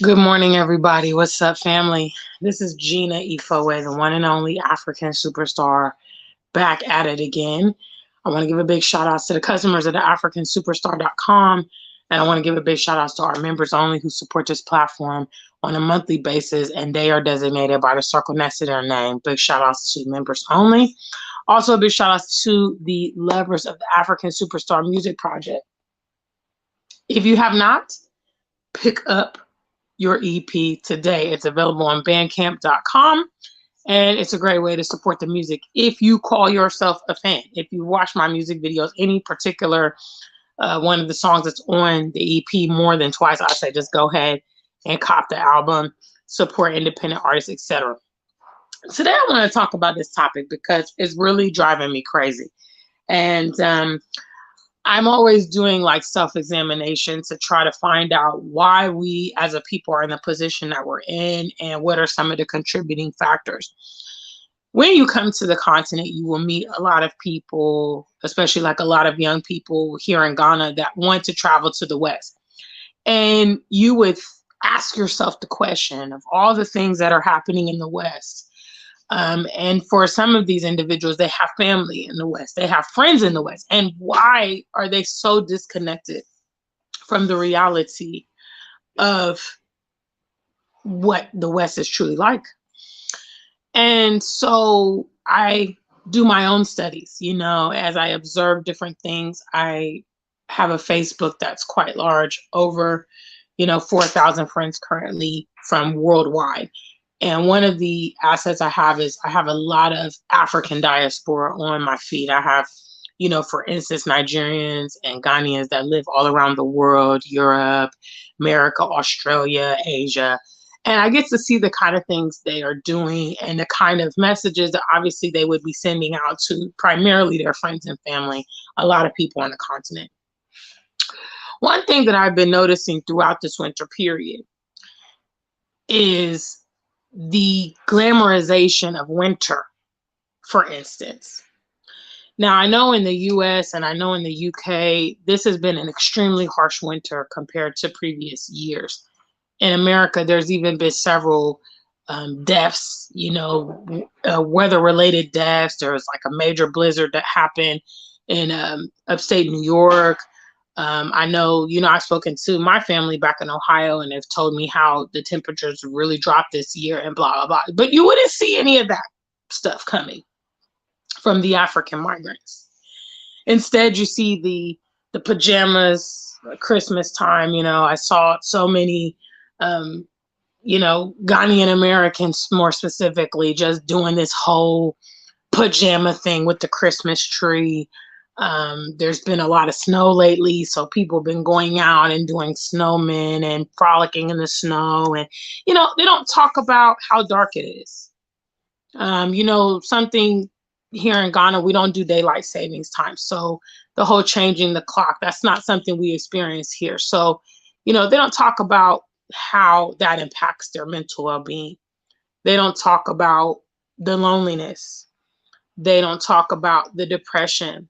Good morning, everybody. What's up, family? This is Gina Ifoe, the one and only African superstar, back at it again. I want to give a big shout out to the customers at the AfricanSuperstar.com, and I want to give a big shout out to our members only who support this platform on a monthly basis, and they are designated by the circle next to their name. Big shout outs to members only. Also, a big shout out to the lovers of the African Superstar Music Project. If you have not, pick up your EP today. It's available on bandcamp.com, and it's a great way to support the music if you call yourself a fan. If you watch my music videos, any particular one of the songs that's on the EP more than twice, I say just go ahead and cop the album, support independent artists, etc. Today I want to talk about this topic because it's really driving me crazy. And I'm always doing like self-examination to try to find out why we as a people are in the position that we're in and what are some of the contributing factors. When you come to the continent, you will meet a lot of people, especially like a lot of young people here in Ghana that want to travel to the West. And you would ask yourself the question of all the things that are happening in the West. And for some of these individuals, they have family in the West, they have friends in the West. And why are they so disconnected from the reality of what the West is truly like? And so I do my own studies, as I observe different things. I have a Facebook that's quite large, over, 4,000 friends currently from worldwide. And one of the assets I have is I have a lot of African diaspora on my feed. I have, for instance, Nigerians and Ghanaians that live all around the world, Europe, America, Australia, Asia. And I get to see the kind of things they are doing and the kind of messages that obviously they would be sending out to primarily their friends and family, a lot of people on the continent. One thing that I've been noticing throughout this winter period is the glamorization of winter, for instance. Now, I know in the US and I know in the UK, this has been an extremely harsh winter compared to previous years. In America, there's even been several deaths, weather-related deaths. There was like a major blizzard that happened in upstate New York. I know, I've spoken to my family back in Ohio, and they've told me how the temperatures really dropped this year and blah, blah, blah. But you wouldn't see any of that stuff coming from the African migrants. Instead, you see the pajamas, Christmas time. I saw so many, Ghanaian Americans more specifically just doing this whole pajama thing with the Christmas tree. There's been a lot of snow lately, so people have been going out and doing snowmen and frolicking in the snow. And, they don't talk about how dark it is. Something here in Ghana, we don't do daylight savings time. So the whole changing the clock, that's not something we experience here. So, they don't talk about how that impacts their mental well-being. They don't talk about the loneliness. They don't talk about the depression.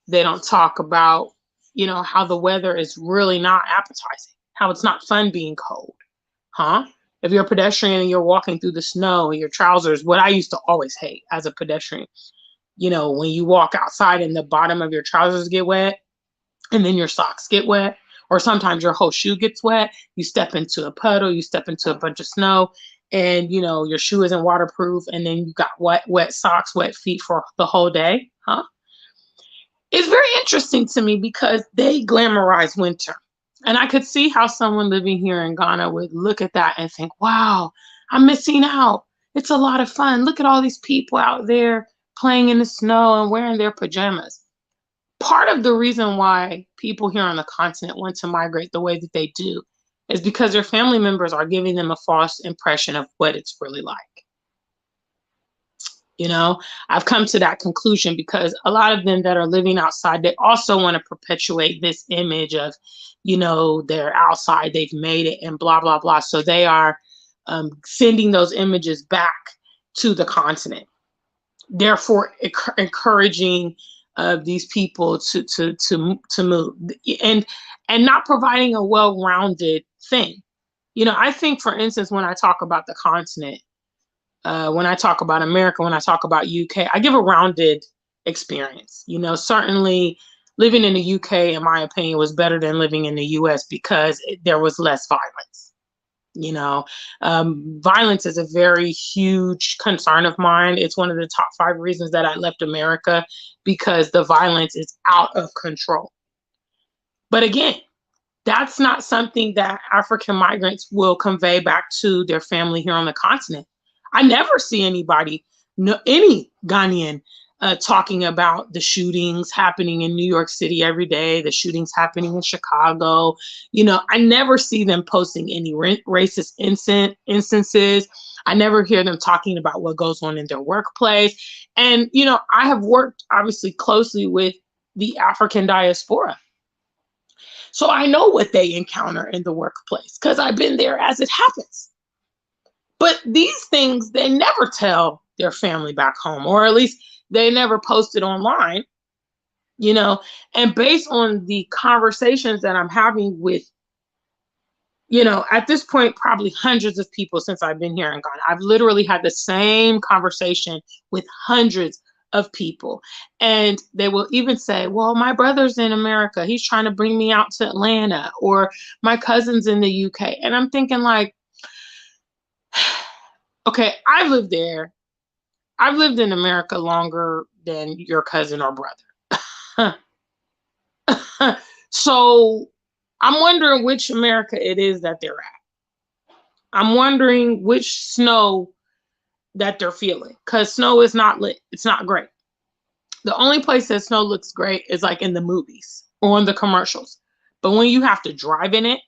They don't talk about, how the weather is really not appetizing, how it's not fun being cold. Huh? If you're a pedestrian and you're walking through the snow in your trousers, what I used to always hate as a pedestrian, when you walk outside and the bottom of your trousers get wet and then your socks get wet, or sometimes your whole shoe gets wet, you step into a puddle, you step into a bunch of snow, and, your shoe isn't waterproof, and then you got wet socks, wet feet for the whole day. Huh? It's very interesting to me because they glamorize winter. And I could see how someone living here in Ghana would look at that and think, wow, I'm missing out. It's a lot of fun. Look at all these people out there playing in the snow and wearing their pajamas. Part of the reason why people here on the continent want to migrate the way that they do is because their family members are giving them a false impression of what it's really like. I've come to that conclusion because a lot of them that are living outside, they also want to perpetuate this image of, they're outside, they've made it, and blah, blah, blah. So they are sending those images back to the continent, therefore encouraging these people to move and not providing a well-rounded thing. You know, I think, for instance, when I talk about the continent, when I talk about America, when I talk about UK, I give a rounded experience. You know, certainly living in the UK, in my opinion, was better than living in the US because there was less violence. You know, violence is a very huge concern of mine. It's one of the top 5 reasons that I left America, because the violence is out of control. But again, that's not something that African migrants will convey back to their family here on the continent. I never see anybody, no, any Ghanaian, talking about the shootings happening in New York City every day, the shootings happening in Chicago. You know, I never see them posting any racist instances. I never hear them talking about what goes on in their workplace. And, you know, I have worked obviously closely with the African diaspora. So I know what they encounter in the workplace because I've been there as it happens. But these things, they never tell their family back home, or at least they never post it online, you know. And based on the conversations that I'm having with, you know, at this point, probably hundreds of people since I've been here in Ghana, I've literally had the same conversation with hundreds of people. And they will even say, well, my brother's in America. He's trying to bring me out to Atlanta, or my cousin's in the UK. And I'm thinking, like, okay, I've lived there. I've lived in America longer than your cousin or brother. So I'm wondering which America it is that they're at. I'm wondering which snow that they're feeling, because snow is not lit. It's not great. The only place that snow looks great is like in the movies or in the commercials. But when you have to drive in it,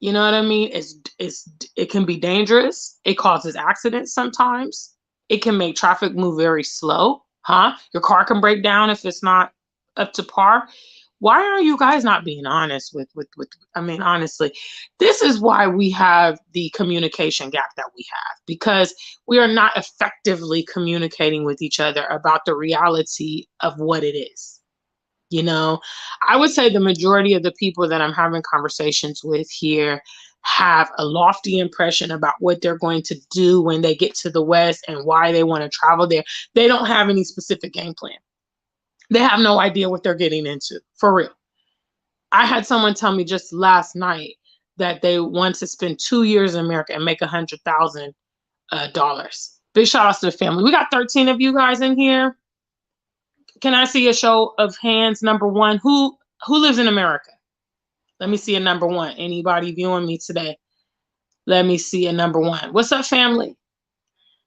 you know what I mean? It can be dangerous. It causes accidents sometimes. It can make traffic move very slow. Huh? Your car can break down if it's not up to par. Why are you guys not being honest with I mean, honestly, this is why we have the communication gap that we have, because we are not effectively communicating with each other about the reality of what it is. You know, I would say the majority of the people that I'm having conversations with here have a lofty impression about what they're going to do when they get to the West and why they want to travel there. They don't have any specific game plan. They have no idea what they're getting into, for real. I had someone tell me just last night that they want to spend 2 years in America and make $100,000. Big shout outs to the family. We got 13 of you guys in here. Can I see a show of hands? Number one, who lives in America? Let me see a number one. Anybody viewing me today? Let me see a number one. What's up, family?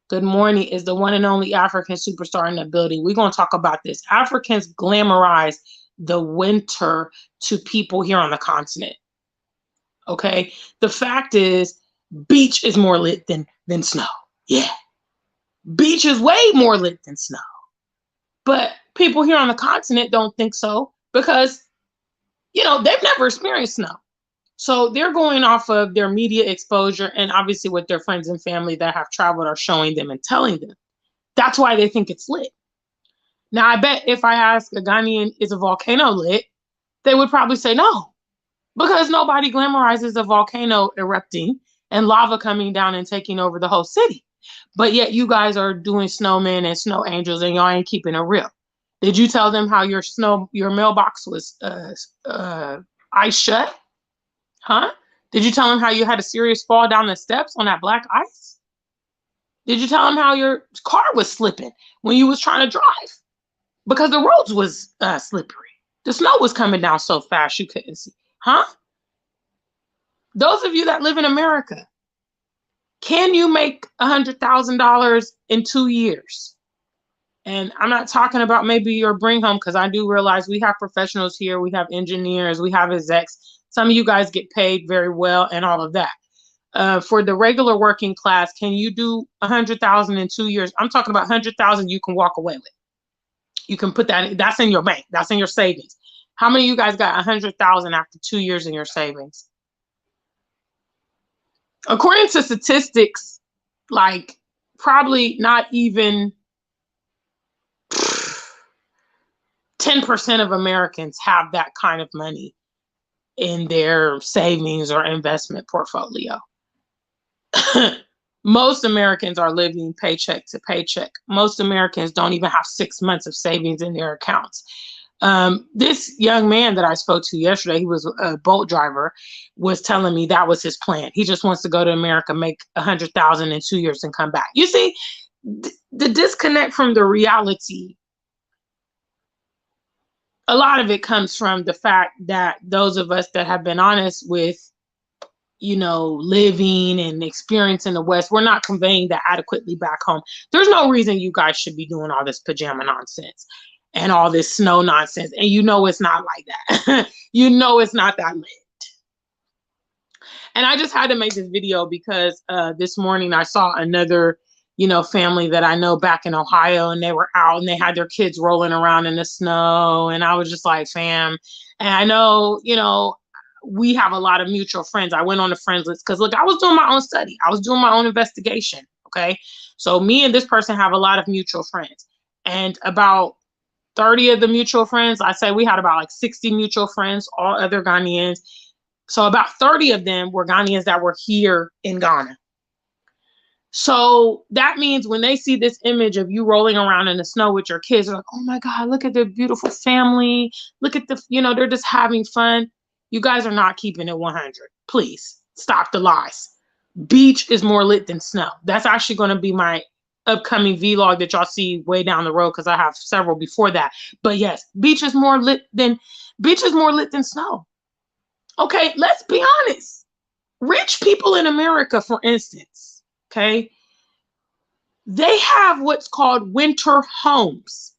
Good morning. Is the one and only African superstar in the building. We're going to talk about this. Africans glamorize the winter to people here on the continent. Okay. The fact is, beach is more lit than snow. Yeah. Beach is way more lit than snow. But people here on the continent don't think so, because, you know, they've never experienced snow. So they're going off of their media exposure and obviously what their friends and family that have traveled are showing them and telling them. That's why they think it's lit. Now, I bet if I ask a Ghanaian, is a volcano lit? They would probably say no, because nobody glamorizes a volcano erupting and lava coming down and taking over the whole city. But yet you guys are doing snowmen and snow angels and y'all ain't keeping it real. Did you tell them how your mailbox was ice shut? Huh? Did you tell them how you had a serious fall down the steps on that black ice? Did you tell them how your car was slipping when you was trying to drive? Because the roads was slippery. The snow was coming down so fast you couldn't see. Huh? Those of you that live in America, can you make $100,000 in 2 years? And I'm not talking about maybe your bring home, because I do realize we have professionals here. We have engineers, we have execs. Some of you guys get paid very well and all of that. For the regular working class, can you do 100,000 in 2 years? I'm talking about 100,000 you can walk away with. You can put that, that's in your bank. That's in your savings. How many of you guys got 100,000 after 2 years in your savings? According to statistics, like probably not even 10% of Americans have that kind of money in their savings or investment portfolio. Most Americans are living paycheck to paycheck. Most Americans don't even have 6 months of savings in their accounts. This young man that I spoke to yesterday, he was a boat driver, was telling me that was his plan. He just wants to go to America, make 100,000 in 2 years and come back. You see, the disconnect from the reality, a lot of it comes from the fact that those of us that have been honest with, living and experiencing the West, we're not conveying that adequately back home. There's no reason you guys should be doing all this pajama nonsense and all this snow nonsense. And it's not like that. It's not that lit. And I just had to make this video because this morning I saw another, family that I know back in Ohio, and they were out and they had their kids rolling around in the snow. And I was just like, fam. And I know, we have a lot of mutual friends. I went on the friends list because, look, I was doing my own study. I was doing my own investigation. Okay. So me and this person have a lot of mutual friends. And about 30 of the mutual friends, I say we had about like 60 mutual friends, all other Ghanaians. So about 30 of them were Ghanaians that were here in Ghana. So that means when they see this image of you rolling around in the snow with your kids, they're like, oh my God, look at their beautiful family. Look at they're just having fun. You guys are not keeping it 100. Please stop the lies. Beach is more lit than snow. That's actually going to be my upcoming vlog that y'all see way down the road because I have several before that. But yes, beach is more lit than snow. Okay, let's be honest. Rich people in America, for instance, okay, they have what's called winter homes.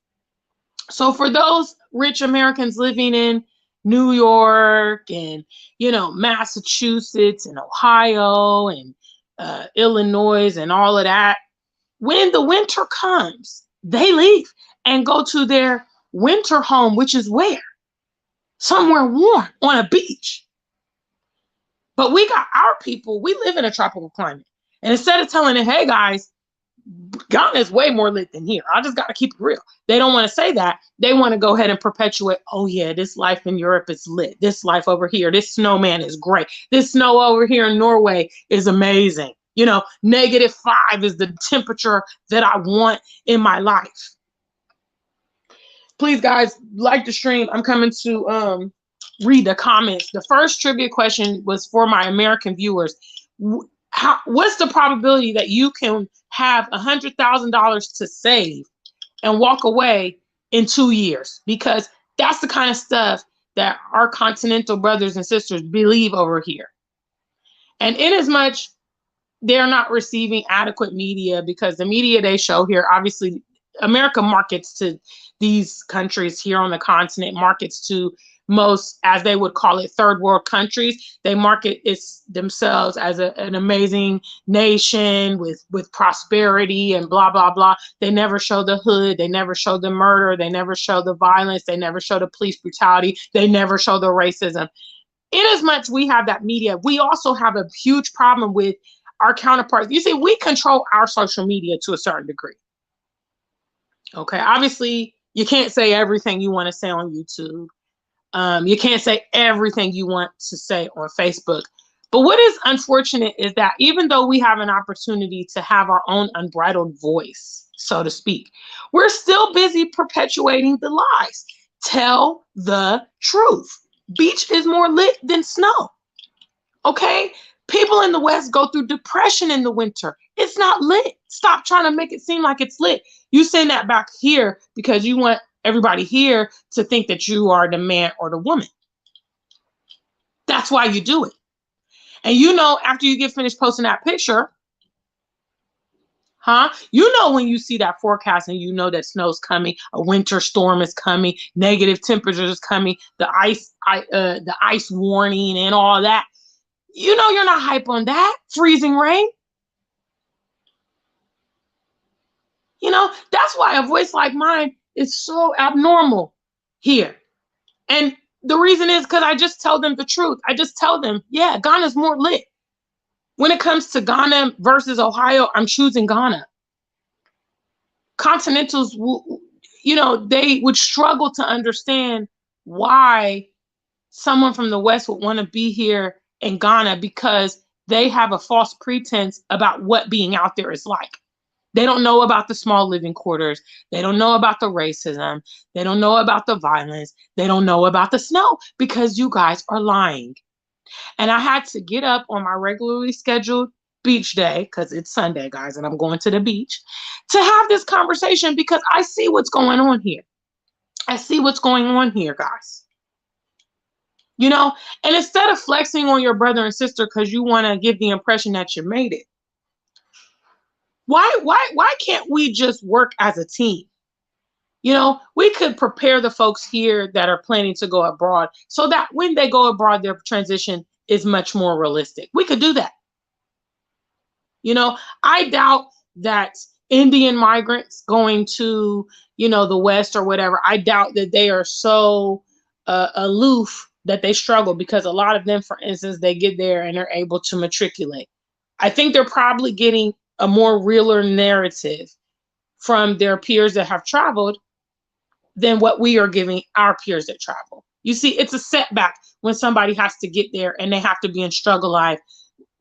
So for those rich Americans living in New York and, Massachusetts and Ohio and Illinois and all of that, when the winter comes, they leave and go to their winter home, which is where? Somewhere warm on a beach. But we got our people, we live in a tropical climate. And instead of telling them, hey guys, Ghana is way more lit than here. I just got to keep it real. They don't want to say that. They want to go ahead and perpetuate, oh yeah, this life in Europe is lit. This life over here, this snowman is great. This snow over here in Norway is amazing. -5 is the temperature that I want in my life. Please, guys, like the stream. I'm coming to read the comments. The first trivia question was for my American viewers. What's the probability that you can have $100,000 to save and walk away in 2 years? Because that's the kind of stuff that our continental brothers and sisters believe over here. And inasmuch they're not receiving adequate media, because the media they show here, obviously America markets to these countries here on the continent, markets to most, as they would call it, third world countries. They market themselves as an amazing nation with prosperity and blah, blah, blah. They never show the hood. They never show the murder. They never show the violence. They never show the police brutality. They never show the racism. Inasmuch we have that media, we also have a huge problem with our counterparts. You see, we control our social media to a certain degree. Okay, obviously, you can't say everything you want to say on YouTube. You can't say everything you want to say on Facebook. But what is unfortunate is that even though we have an opportunity to have our own unbridled voice, so to speak, we're still busy perpetuating the lies. Tell the truth. Beach is more lit than snow. Okay? People in the West go through depression in the winter. It's not lit. Stop trying to make it seem like it's lit. You send that back here because you want everybody here to think that you are the man or the woman. That's why you do it. And after you get finished posting that picture, when you see that forecast and you know that snow's coming, a winter storm is coming, negative temperatures is coming, the ice warning and all that, you're not hype on that. Freezing rain. That's why a voice like mine is so abnormal here. And the reason is because I just tell them the truth. I just tell them, yeah, Ghana's more lit. When it comes to Ghana versus Ohio, I'm choosing Ghana. Continentals, they would struggle to understand why someone from the West would want to be here in Ghana because they have a false pretense about what being out there is like. They don't know about the small living quarters. They don't know about the racism. They don't know about the violence. They don't know about the snow because you guys are lying. And I had to get up on my regularly scheduled beach day, because it's Sunday, guys, and I'm going to the beach, to have this conversation because I see what's going on here. I see what's going on here, guys. You know, and instead of flexing on your brother and sister because you want to give the impression that you made it, why can't we just work as a team? You know, we could prepare the folks here that are planning to go abroad so that when they go abroad, their transition is much more realistic. We could do that. You know, I doubt that Indian migrants going to, you know, the West or whatever, I doubt that they are so aloof that they struggle, because a lot of them, for instance, they get there and they're able to matriculate. I think they're probably getting a more realer narrative from their peers that have traveled than what we are giving our peers that travel. You see, it's a setback when somebody has to get there and they have to be in struggle life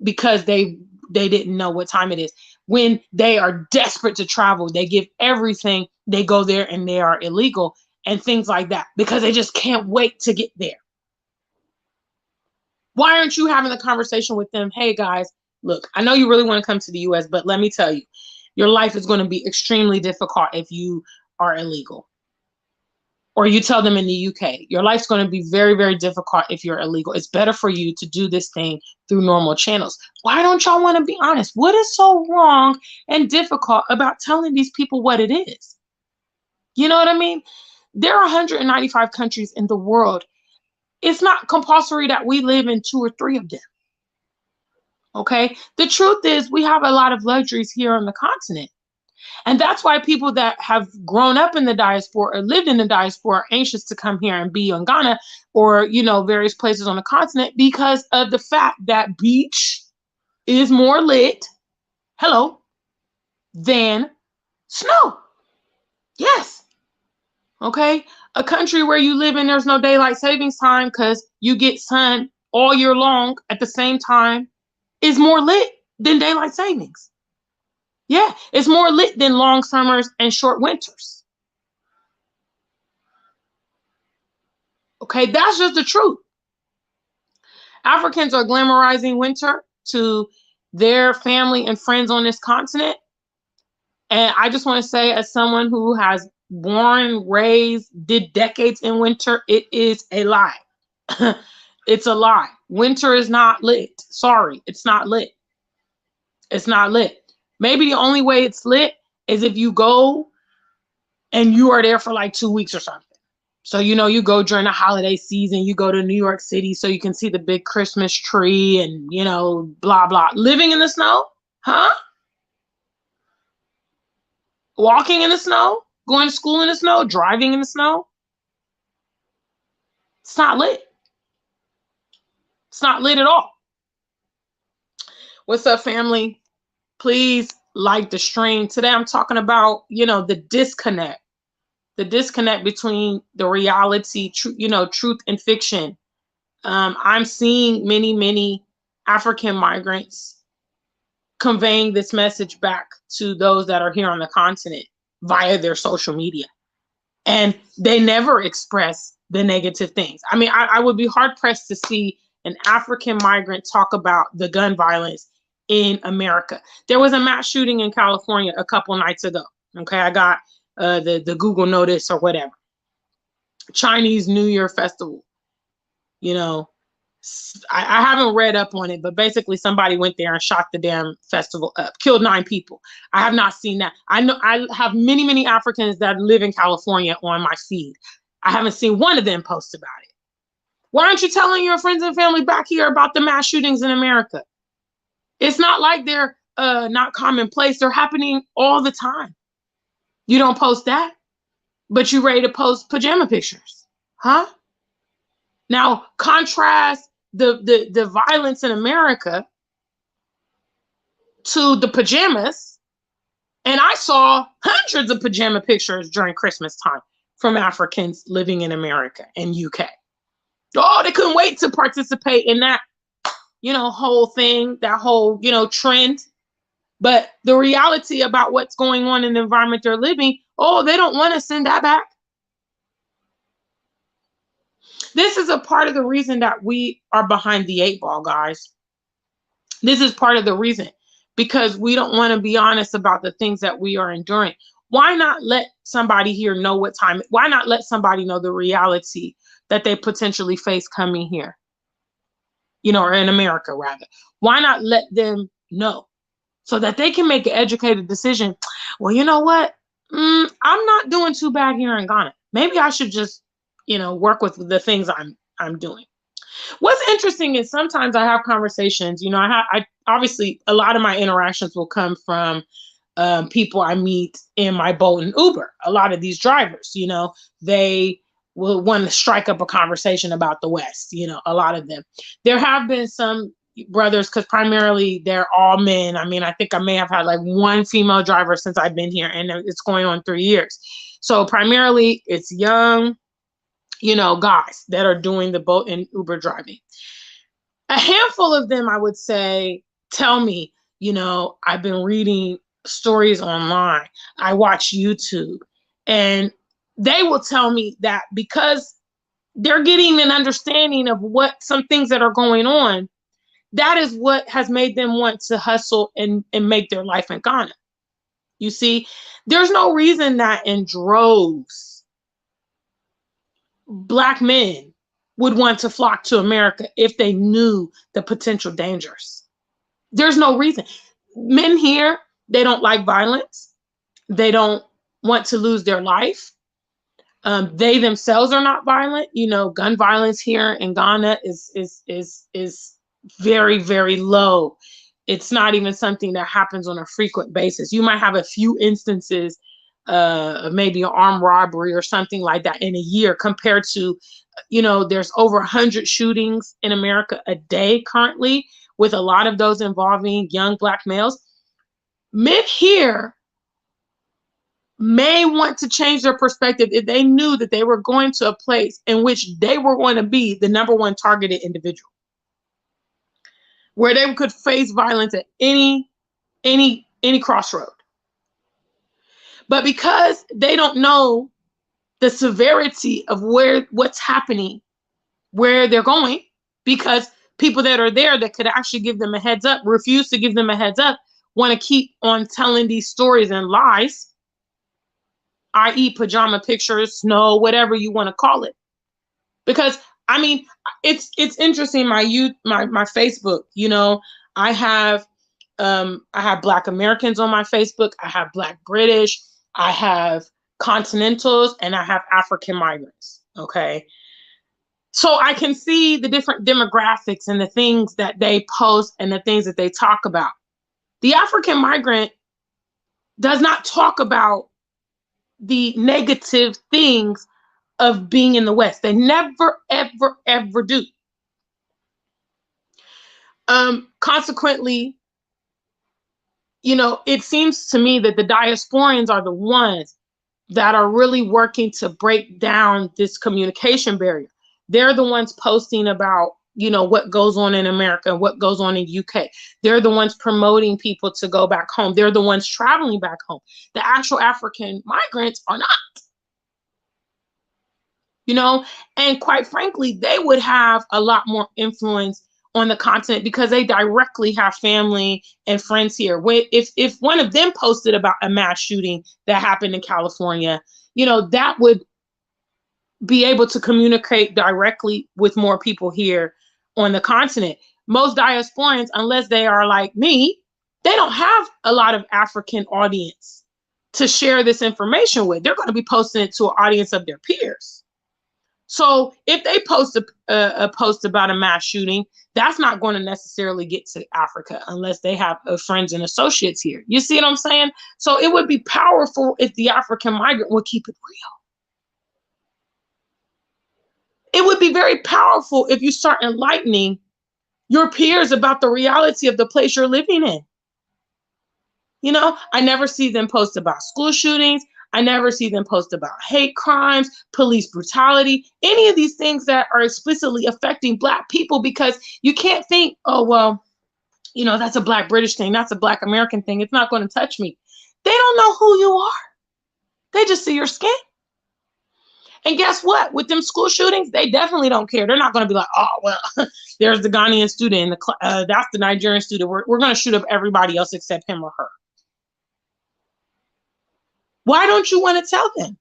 because they didn't know what time it is. When they are desperate to travel, they give everything, they go there and they are illegal and things like that because they just can't wait to get there. Why aren't you having the conversation with them? Hey guys, look, I know you really want to come to the US, but let me tell you, your life is going to be extremely difficult if you are illegal. Or you tell them in the UK, your life's going to be very, very difficult if you're illegal. It's better for you to do this thing through normal channels. Why don't y'all want to be honest? What is so wrong and difficult about telling these people what it is? You know what I mean? There are 195 countries in the world. It's not compulsory that we live in 2 or 3 of them. Okay? The truth is we have a lot of luxuries here on the continent. And that's why people that have grown up in the diaspora or lived in the diaspora are anxious to come here and be in Ghana or, you know, various places on the continent because of the fact that beach is more lit, hello, than snow. Yes. Okay. A country where you live in, there's no daylight savings time because you get sun all year long at the same time is more lit than daylight savings. Yeah, it's more lit than long summers and short winters. Okay, that's just the truth. Africans are glamorizing winter to their family and friends on this continent. And I just want to say, as someone who has born, raised, did decades in winter, it is a lie. It's a lie. Winter is not lit. Sorry, it's not lit. It's not lit. Maybe the only way it's lit is if you go and you are there for like 2 weeks or something. So, you know, you go during the holiday season, you go to New York City so you can see the big Christmas tree and, you know, blah, blah. Living in the snow? Huh? Walking in the snow? Going to school in the snow? Driving in the snow? It's not lit. It's not lit at all. What's up, family? Please like the stream. Today I'm talking about, you know, the disconnect between the reality, truth and fiction. I'm seeing many African migrants conveying this message back to those that are here on the continent via their social media. And they never express the negative things. I mean, I would be hard pressed to see an African migrant talk about the gun violence in America. There was a mass shooting in California a couple nights ago. Okay, I got the Google notice or whatever. Chinese New Year festival. You know, I haven't read up on it, but basically somebody went there and shot the damn festival up, killed 9 people. I have not seen that. I know I have many Africans that live in California on my feed. I haven't seen one of them post about it. Why aren't you telling your friends and family back here about the mass shootings in America? It's not like they're not commonplace. They're happening all the time. You don't post that, but you ready to post pajama pictures, huh? Now contrast the violence in America to the pajamas, and I saw hundreds of pajama pictures during Christmas time from Africans living in America and UK. Oh, they couldn't wait to participate in that, whole thing, that whole, trend. But the reality about what's going on in the environment they're living, oh, they don't want to send that back. This is a part of the reason that we are behind the 8 ball, guys. This is part of the reason, because we don't want to be honest about the things that we are enduring. Why not let somebody here know what time? Why not let somebody know the reality that they potentially face coming here? Or in America, rather. Why not let them know so that they can make an educated decision? Well, you know what? I'm not doing too bad here in Ghana. Maybe I should just, work with the things I'm doing. What's interesting is sometimes I have conversations. I obviously a lot of my interactions will come from people I meet in my Bolt and Uber. A lot of these drivers, they will want to strike up a conversation about the West. A lot of them. There have been some brothers, because primarily they're all men. I mean, I think I may have had like one female driver since I've been here, and it's going on 3 years. So primarily it's young, guys that are doing the Bolt and Uber driving. A handful of them, I would say, tell me, I've been reading stories online. I watch YouTube, and they will tell me that because they're getting an understanding of what some things that are going on, that is what has made them want to hustle and make their life in Ghana. You see, there's no reason that in droves, Black men would want to flock to America if they knew the potential dangers. There's no reason. Men here, they don't like violence. They don't want to lose their life. They themselves are not violent. Gun violence here in Ghana is very, very low. It's not even something that happens on a frequent basis. You might have a few instances, maybe an armed robbery or something like that in a year, compared to, there's over 100 shootings in America a day currently, with a lot of those involving young Black males. Men here may want to change their perspective if they knew that they were going to a place in which they were going to be the number one targeted individual, where they could face violence at any crossroad. But because they don't know the severity of what's happening, where they're going, because people that are there that could actually give them a heads up refuse to give them a heads up, want to keep on telling these stories and lies, i.e. pajama pictures, snow, whatever you want to call it. Because I mean, it's interesting. My Facebook, I have Black Americans on my Facebook. I have Black British. I have Continentals, and I have African migrants. Okay. So I can see the different demographics and the things that they post and the things that they talk about. The African migrant does not talk about the negative things of being in the West. They never, ever, ever do. Consequently, it seems to me that the diasporans are the ones that are really working to break down this communication barrier. They're the ones posting about, what goes on in America, what goes on in UK. They're the ones promoting people to go back home. They're the ones traveling back home. The actual African migrants are not. And quite frankly, they would have a lot more influence on the continent because they directly have family and friends here. If one of them posted about a mass shooting that happened in California, that would be able to communicate directly with more people here on the continent. Most diasporans, unless they are like me, they don't have a lot of African audience to share this information with. They're going to be posting it to an audience of their peers. So if they post a post about a mass shooting, that's not going to necessarily get to Africa unless they have friends and associates here. You see what I'm saying? So it would be powerful if the African migrant would keep it real. It would be very powerful if you start enlightening your peers about the reality of the place you're living in. I never see them post about school shootings. I never see them post about hate crimes, police brutality, any of these things that are explicitly affecting Black people, because you can't think, oh, well, you know, that's a Black British thing. That's a Black American thing. It's not going to touch me. They don't know who you are. They just see your skin. And guess what? With them school shootings, they definitely don't care. They're not going to be like, oh, well, there's the Ghanaian student, and that's the Nigerian student. We're going to shoot up everybody else except him or her. Why don't you want to tell them?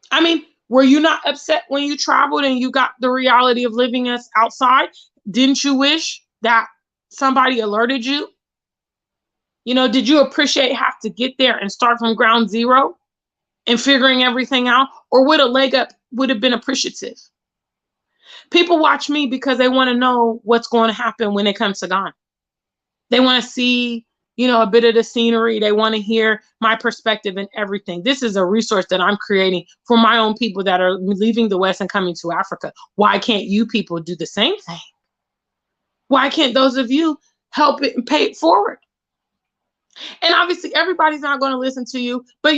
I mean, were you not upset when you traveled and you got the reality of living us outside? Didn't you wish that somebody alerted you? You know, did you appreciate have to get there and start from ground zero and figuring everything out? Or would a leg up would have been appreciative? People watch me because they want to know what's going to happen when it comes to Ghana. They want to see, you know, a bit of the scenery. They want to hear my perspective and everything. This is a resource that I'm creating for my own people that are leaving the West and coming to Africa. Why can't you people do the same thing? Why can't those of you help it and pay it forward? And obviously everybody's not going to listen to you, but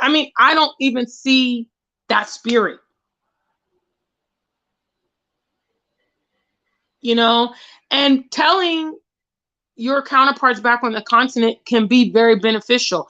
I don't even see that spirit. You know, and telling your counterparts back on the continent can be very beneficial.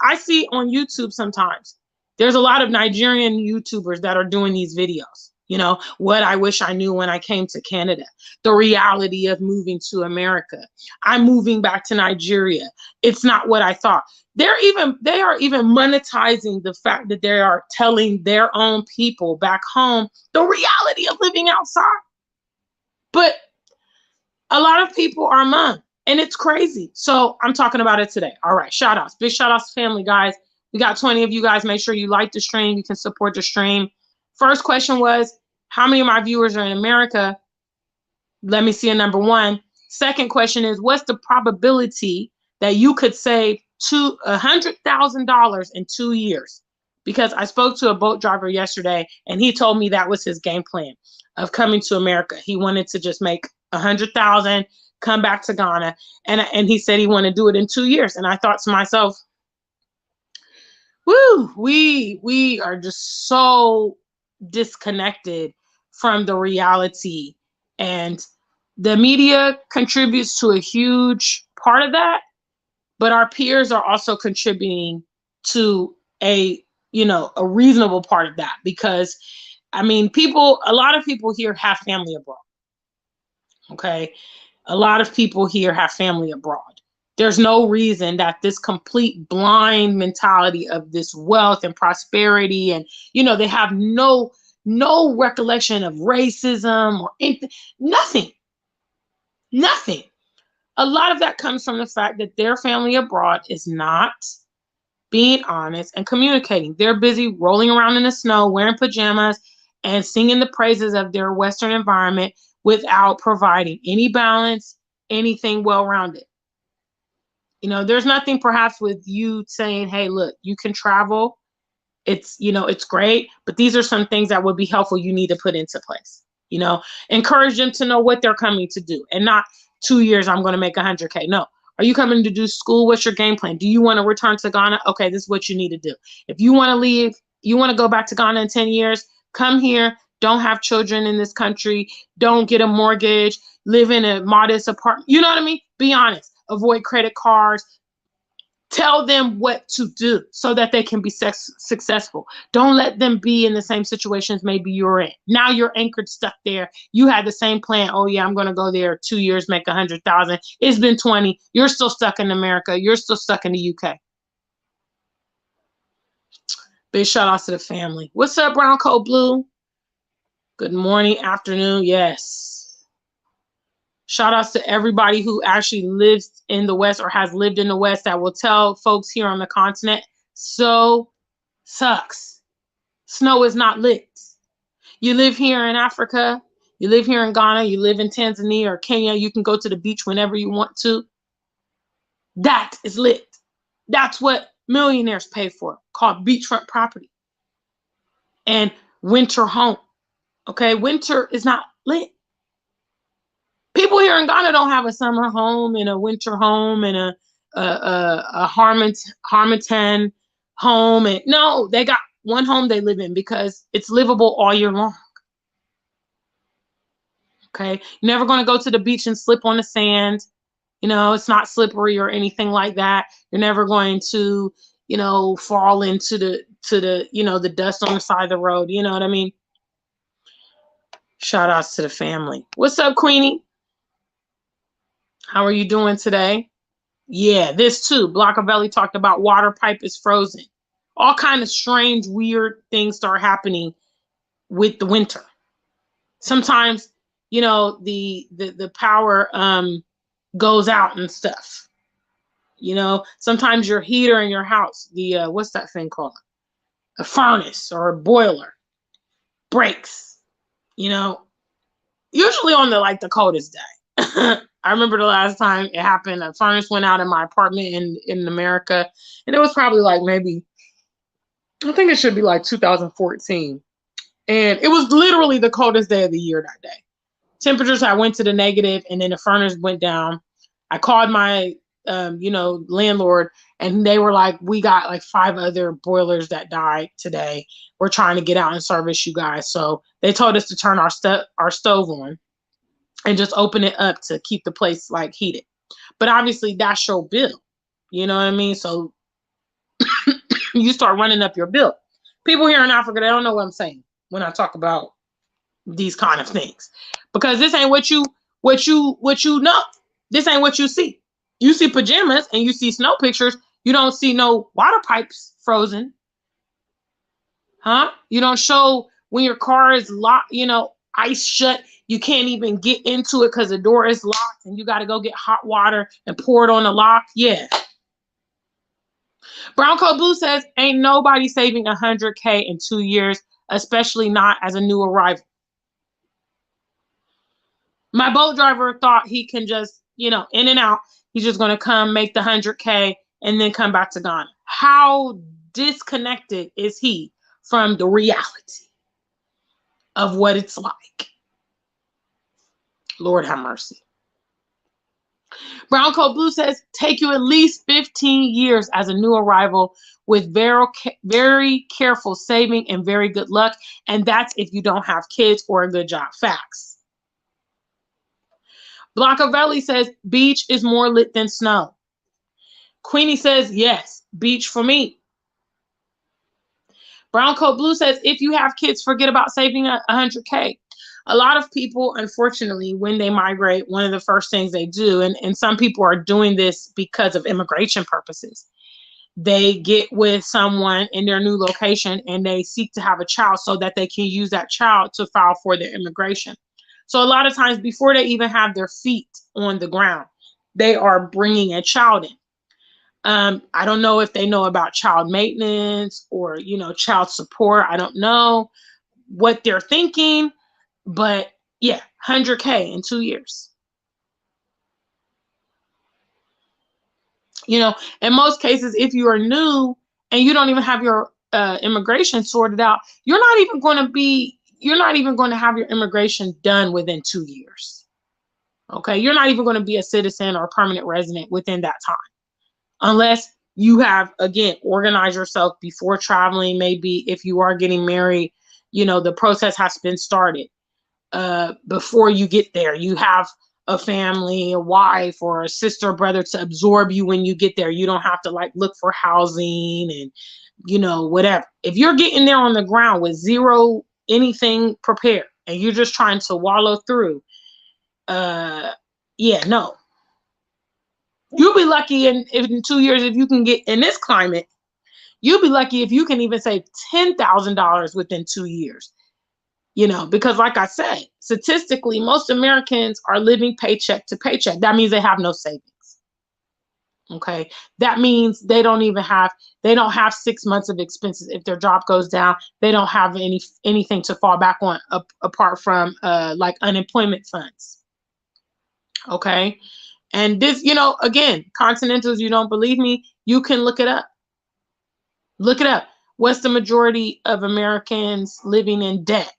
I see on YouTube sometimes, there's a lot of Nigerian YouTubers that are doing these videos. You know, what I wish I knew when I came to Canada, the reality of moving to America. I'm moving back to Nigeria. It's not what I thought. They are even monetizing the fact that they are telling their own people back home the reality of living outside. But a lot of people are mum, and it's crazy. So I'm talking about it today. All right, shout outs. Big shout outs to family, guys. We got 20 of you guys. Make sure you like the stream. You can support the stream. First question was, how many of my viewers are in America? Let me see a number one. Second question is, what's the probability that you could save $100,000 in 2 years? Because I spoke to a boat driver yesterday, and he told me that was his game plan of coming to America. He wanted to just make 100,000, come back to Ghana, and he said he wanted to do it in 2 years. And I thought to myself, woo, we are just so disconnected from the reality, and the media contributes to a huge part of that, but our peers are also contributing to a reasonable part of that, because I mean, a lot of people here have family abroad. Okay, a lot of people here have family abroad. There's no reason that this complete blind mentality of this wealth and prosperity, and they have no recollection of racism or anything, nothing. A lot of that comes from the fact that their family abroad is not being honest and communicating. They're busy rolling around in the snow, wearing pajamas, and singing the praises of their Western environment without providing any balance, anything well-rounded. There's nothing perhaps with you saying, hey, look, you can travel. It's great, but these are some things that would be helpful you need to put into place. Encourage them to know what they're coming to do, and not 2 years, I'm going to make 100K. No. Are you coming to do school? What's your game plan? Do you want to return to Ghana? Okay, this is what you need to do. If you want to leave, you want to go back to Ghana in 10 years, come here. Don't have children in this country. Don't get a mortgage. Live in a modest apartment. You know what I mean? Be honest. Avoid credit cards. Tell them what to do so that they can be successful. Don't let them be in the same situations maybe you're in. Now you're anchored, stuck there. You had the same plan. Oh yeah, I'm going to go there 2 years, make 100,000. It's been 20. You're still stuck in America. You're still stuck in the UK. Big shout out to the family. What's up, Brown Coat Blue? Good morning, afternoon. Yes. Shout outs to everybody who actually lives in the West or has lived in the West that will tell folks here on the continent, so sucks. Snow is not lit. You live here in Africa, you live here in Ghana, you live in Tanzania or Kenya, you can go to the beach whenever you want to. That is lit. That's what millionaires pay for, called beachfront property. And winter home. Okay, winter is not lit. People here in Ghana don't have a summer home and a winter home and a Harmattan home. And no, they got one home they live in because it's livable all year long. Okay. You're never going to go to the beach and slip on the sand. You know, it's not slippery or anything like that. You're never going to, you know, fall into the, you know, the dust on the side of the road. You know what I mean? Shout outs to the family. What's up, Queenie? How are you doing today? Yeah, this too. Blockavelli talked about water pipe is frozen. All kind of strange, weird things start happening with the winter. Sometimes, you know, the power goes out and stuff. You know, sometimes your heater in your house, the what's that thing called? A furnace or a boiler breaks. You know, usually on the coldest day. I remember the last time it happened, a furnace went out in my apartment in America, and it was probably like maybe, I think it should be like 2014. And it was literally the coldest day of the year that day. Temperatures had went to the negative, and then the furnace went down. I called my you know, landlord, and they were like, we got like 5 other boilers that died today. We're trying to get out and service you guys. So they told us to turn our stove on and just open it up to keep the place like heated. But obviously that's your bill. You know what I mean? So you start running up your bill. People here in Africa, they don't know what I'm saying when I talk about these kind of things, because this ain't what you know. This ain't what you see. You see pajamas and you see snow pictures. You don't see no water pipes frozen. Huh? You don't show when your car is locked, you know, ice shut. You can't even get into it because the door is locked and you got to go get hot water and pour it on the lock. Yeah. Brown Coat Blue says, ain't nobody saving 100K in 2 years, especially not as a new arrival. My boat driver thought he can just, you know, in and out. He's just going to come make the 100K and then come back to Ghana. How disconnected is he from the reality of what it's like? Lord have mercy. Brown Coat Blue says, take you at least 15 years as a new arrival with very careful saving and very good luck. And that's if you don't have kids or a good job. Facts. Blockavelli says, beach is more lit than snow. Queenie says, yes, beach for me. Brown Coat Blue says, if you have kids, forget about saving 100K. A lot of people, unfortunately, when they migrate, one of the first things they do, and some people are doing this because of immigration purposes, they get with someone in their new location and they seek to have a child so that they can use that child to file for their immigration. So a lot of times before they even have their feet on the ground, they are bringing a child in. I don't know if they know about child maintenance or, you know, child support. I don't know what they're thinking, but yeah, 100K in 2 years. You know, in most cases, if you are new and you don't even have your immigration sorted out, you're not even going to have your immigration done within 2 years. Okay, you're not even going to be a citizen or a permanent resident within that time, unless you have, again, organized yourself before traveling. Maybe if you are getting married, you know, the process has been started before you get there. You have a family, a wife or a sister or brother to absorb you when you get there. You don't have to like look for housing and, you know, whatever. If you're getting there on the ground with zero anything prepared and you're just trying to wallow through, yeah, no. You'll be lucky in 2 years if you can get in this climate. You'll be lucky if you can even save $10,000 within 2 years. You know, because like I said, statistically, most Americans are living paycheck to paycheck. That means they have no savings. Okay. That means they don't have 6 months of expenses. If their job goes down, they don't have anything to fall back on apart from like unemployment funds. Okay. And this, you know, again, Continentals, you don't believe me, you can look it up. Look it up. What's the majority of Americans living in debt?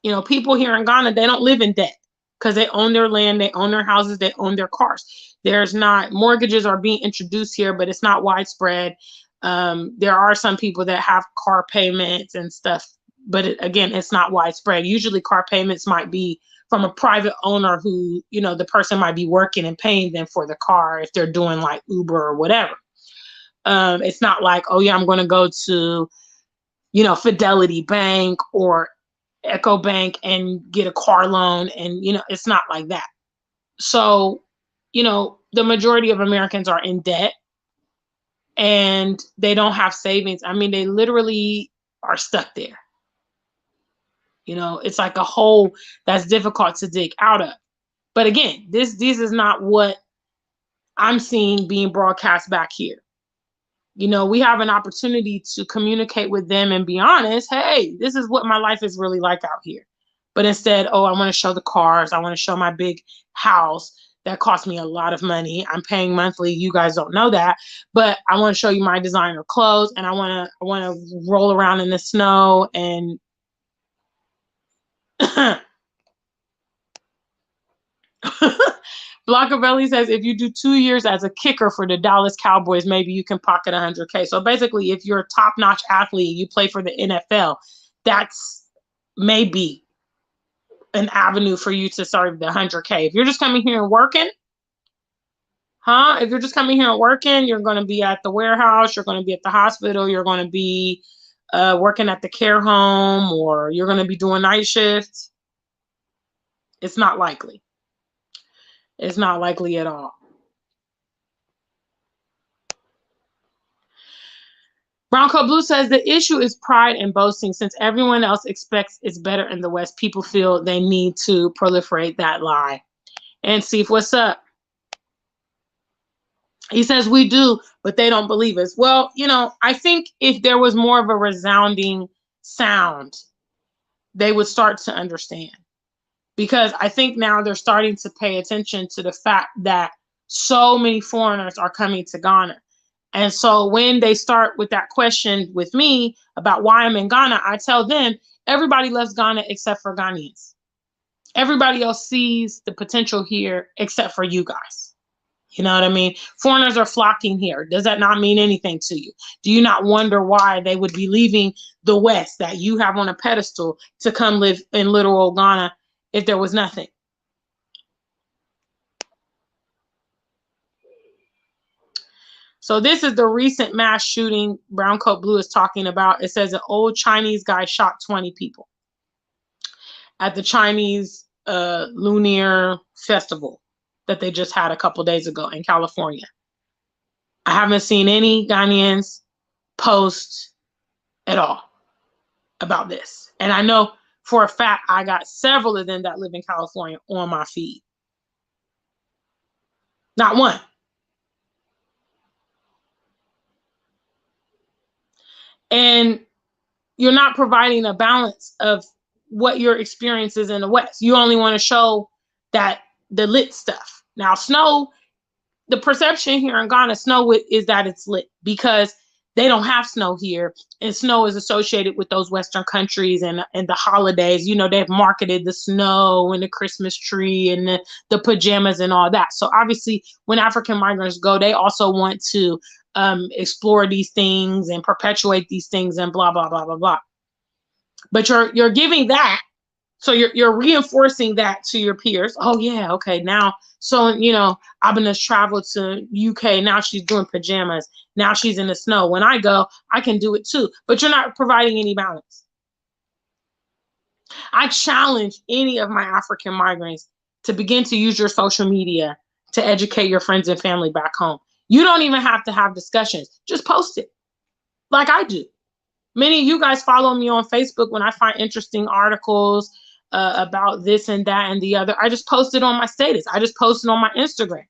You know, people here in Ghana, they don't live in debt because they own their land, they own their houses, they own their cars. There's not, mortgages are being introduced here, but it's not widespread. There are some people that have car payments and stuff, but again, it's not widespread. Usually car payments might be from a private owner who, you know, the person might be working and paying them for the car if they're doing like Uber or whatever. It's not like, oh yeah, I'm going to go to, you know, Fidelity Bank or Echo Bank and get a car loan. And, you know, it's not like that. So, you know, the majority of Americans are in debt and they don't have savings. I mean, they literally are stuck there. You know, it's like a hole that's difficult to dig out of. But again, this is not what I'm seeing being broadcast back here. You know, we have an opportunity to communicate with them and be honest. Hey, this is what my life is really like out here. But instead, oh, I want to show the cars. I want to show my big house that cost me a lot of money. I'm paying monthly. You guys don't know that, but I want to show you my designer clothes, and I want to roll around in the snow and Blockavelli says if you do 2 years as a kicker for the Dallas Cowboys, maybe you can pocket 100K. So basically, if you're a top-notch athlete, you play for the NFL, that's maybe an avenue for you to serve the 100K. If you're just coming here and working, if you're just coming here and working, you're going to be at the warehouse, you're going to be at the hospital, you're going to be working at the care home, or you're going to be doing night shifts. It's not likely. It's not likely at all. Brown Coat Blue says the issue is pride and boasting. Since everyone else expects it's better in the West, people feel they need to proliferate that lie. And Steve, what's up? He says we do, but they don't believe us. Well, you know, I think if there was more of a resounding sound, they would start to understand. Because I think now they're starting to pay attention to the fact that so many foreigners are coming to Ghana. And so when they start with that question with me about why I'm in Ghana, I tell them everybody loves Ghana except for Ghanaians. Everybody else sees the potential here except for you guys. You know what I mean? Foreigners are flocking here. Does that not mean anything to you? Do you not wonder why they would be leaving the West that you have on a pedestal to come live in little old Ghana if there was nothing? So this is the recent mass shooting Brown Coat Blue is talking about. It says an old Chinese guy shot 20 people at the Chinese Lunar Festival that they just had a couple days ago in California. I haven't seen any Ghanaians post at all about this. And I know for a fact I got several of them that live in California on my feed. Not one. And you're not providing a balance of what your experience is in the West. You only want to show that the lit stuff. Now, snow, the perception here in Ghana, snow is that it's lit because they don't have snow here. And snow is associated with those Western countries and the holidays. You know, they've marketed the snow and the Christmas tree and the pajamas and all that. So obviously, when African migrants go, they also want to explore these things and perpetuate these things and blah, blah, blah, blah, blah. But you're giving that. So you're reinforcing that to your peers. Oh yeah, okay, now so you know, Abina's traveled to UK. Now she's doing pajamas. Now she's in the snow. When I go, I can do it too. But you're not providing any balance. I challenge any of my African migrants to begin to use your social media to educate your friends and family back home. You don't even have to have discussions. Just post it like I do. Many of you guys follow me on Facebook. When I find interesting articles about this and that and the other, I just post it on my status. I just post it on my Instagram.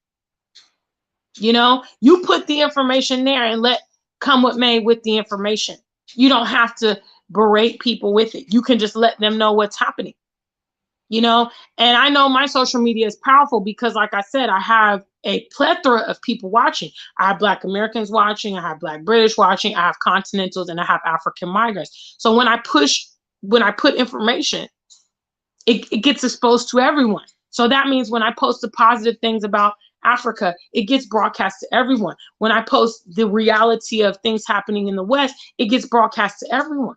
You know, you put the information there and let come what may with the information. You don't have to berate people with it. You can just let them know what's happening. You know, and I know my social media is powerful because, like I said, I have a plethora of people watching. I have Black Americans watching, I have Black British watching, I have Continentals, and I have African migrants. So when I put information, it gets exposed to everyone. So that means when I post the positive things about Africa, it gets broadcast to everyone. When I post the reality of things happening in the West, it gets broadcast to everyone.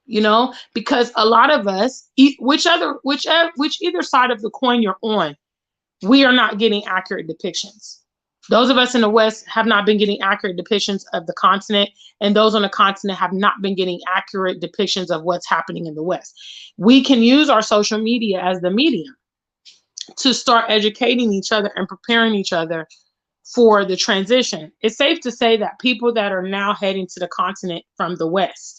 You know, because a lot of us, which either side of the coin you're on, we are not getting accurate depictions. Those of us in the West have not been getting accurate depictions of the continent, and those on the continent have not been getting accurate depictions of what's happening in the West. We can use our social media as the medium to start educating each other and preparing each other for the transition. It's safe to say that people that are now heading to the continent from the West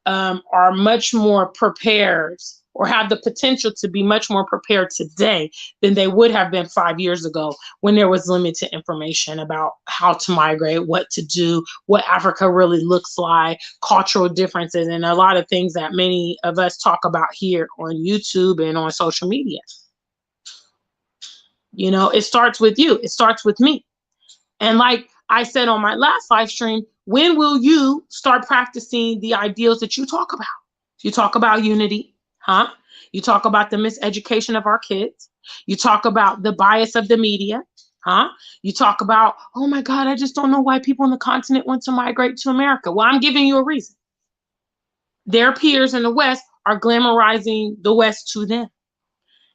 are much more prepared, or have the potential to be much more prepared today than they would have been 5 years ago, when there was limited information about how to migrate, what to do, what Africa really looks like, cultural differences, and a lot of things that many of us talk about here on YouTube and on social media. You know, it starts with you. It starts with me. And like I said on my last live stream, when will you start practicing the ideals that you talk about? You talk about unity, huh? You talk about the miseducation of our kids. You talk about the bias of the media, huh? You talk about, oh my God, I just don't know why people on the continent want to migrate to America. Well, I'm giving you a reason. Their peers in the West are glamorizing the West to them.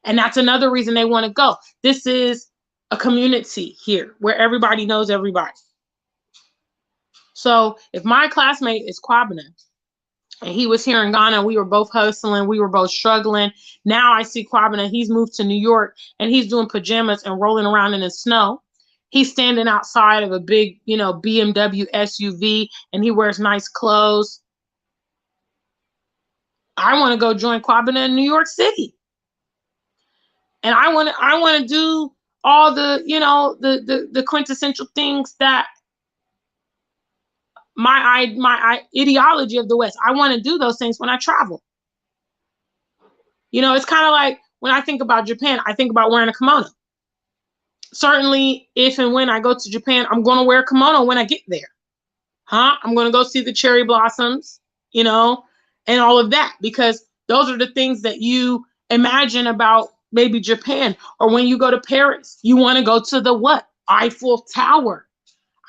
And that's another reason they want to go. This is a community here where everybody knows everybody. So if my classmate is Kwabena, and he was here in Ghana, we were both hustling, we were both struggling. Now I see Kwabena, he's moved to New York, and he's doing pajamas and rolling around in the snow. He's standing outside of a big, you know, BMW SUV, and he wears nice clothes. I want to go join Kwabena in New York City. And I want to do all the, you know, the quintessential things that my ideology of the West. I want to do those things when I travel. You know, it's kind of like when I think about Japan, I think about wearing a kimono. Certainly, if and when I go to Japan, I'm going to wear a kimono when I get there. Huh? I'm going to go see the cherry blossoms, you know, and all of that, because those are the things that you imagine about maybe Japan. Or when you go to Paris, you want to go to the what? Eiffel Tower.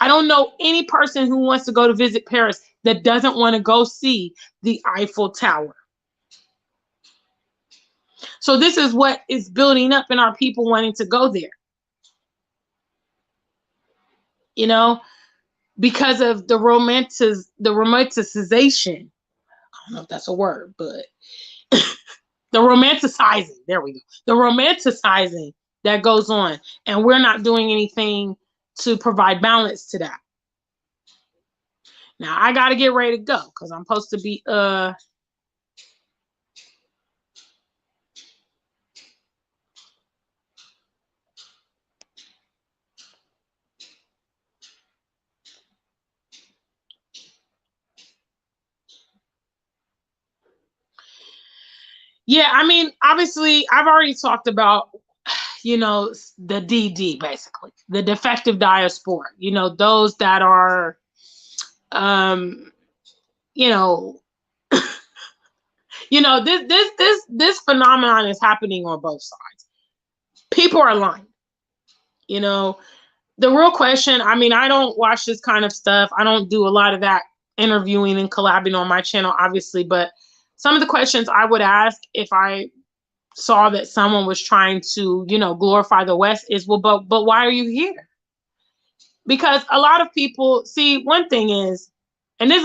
I don't know any person who wants to go to visit Paris that doesn't want to go see the Eiffel Tower. So this is what is building up in our people wanting to go there. You know, because of the romanticization. I don't know if that's a word, but the romanticizing, there we go. The romanticizing that goes on, and we're not doing anything to provide balance to that. Now I got to get ready to go because I'm supposed to be yeah, I mean, obviously I've already talked about, you know, the DD, basically the defective diaspora, you know, those that are you know, this phenomenon is happening on both sides. People are lying. You know, the real question, I mean, I don't watch this kind of stuff. I don't do a lot of that interviewing and collabing on my channel, obviously, but some of the questions I would ask if I saw that someone was trying to, you know, glorify the West is, well, but why are you here? Because a lot of people, see, one thing is, and this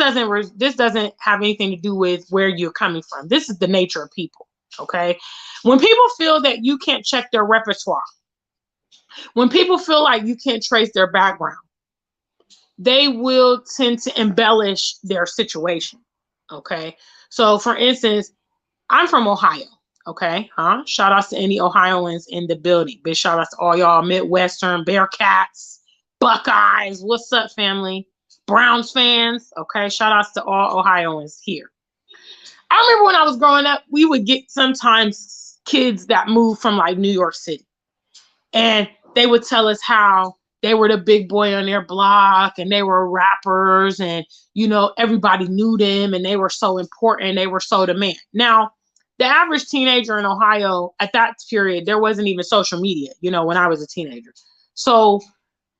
doesn't have anything to do with where you're coming from. This is the nature of people, okay? When people feel that you can't check their repertoire, when people feel like you can't trace their background, they will tend to embellish their situation, okay? So for instance, I'm from Ohio, okay? Huh? Shout outs to any Ohioans in the building. Big shout outs to all y'all Midwestern, Bearcats, Buckeyes. What's up, family? Browns fans, okay? Shout outs to all Ohioans here. I remember when I was growing up, we would get sometimes kids that moved from like New York City, and they would tell us how they were the big boy on their block and they were rappers, and, you know, everybody knew them and they were so important. They were so the man. Now, the average teenager in Ohio at that period, there wasn't even social media, you know, when I was a teenager. So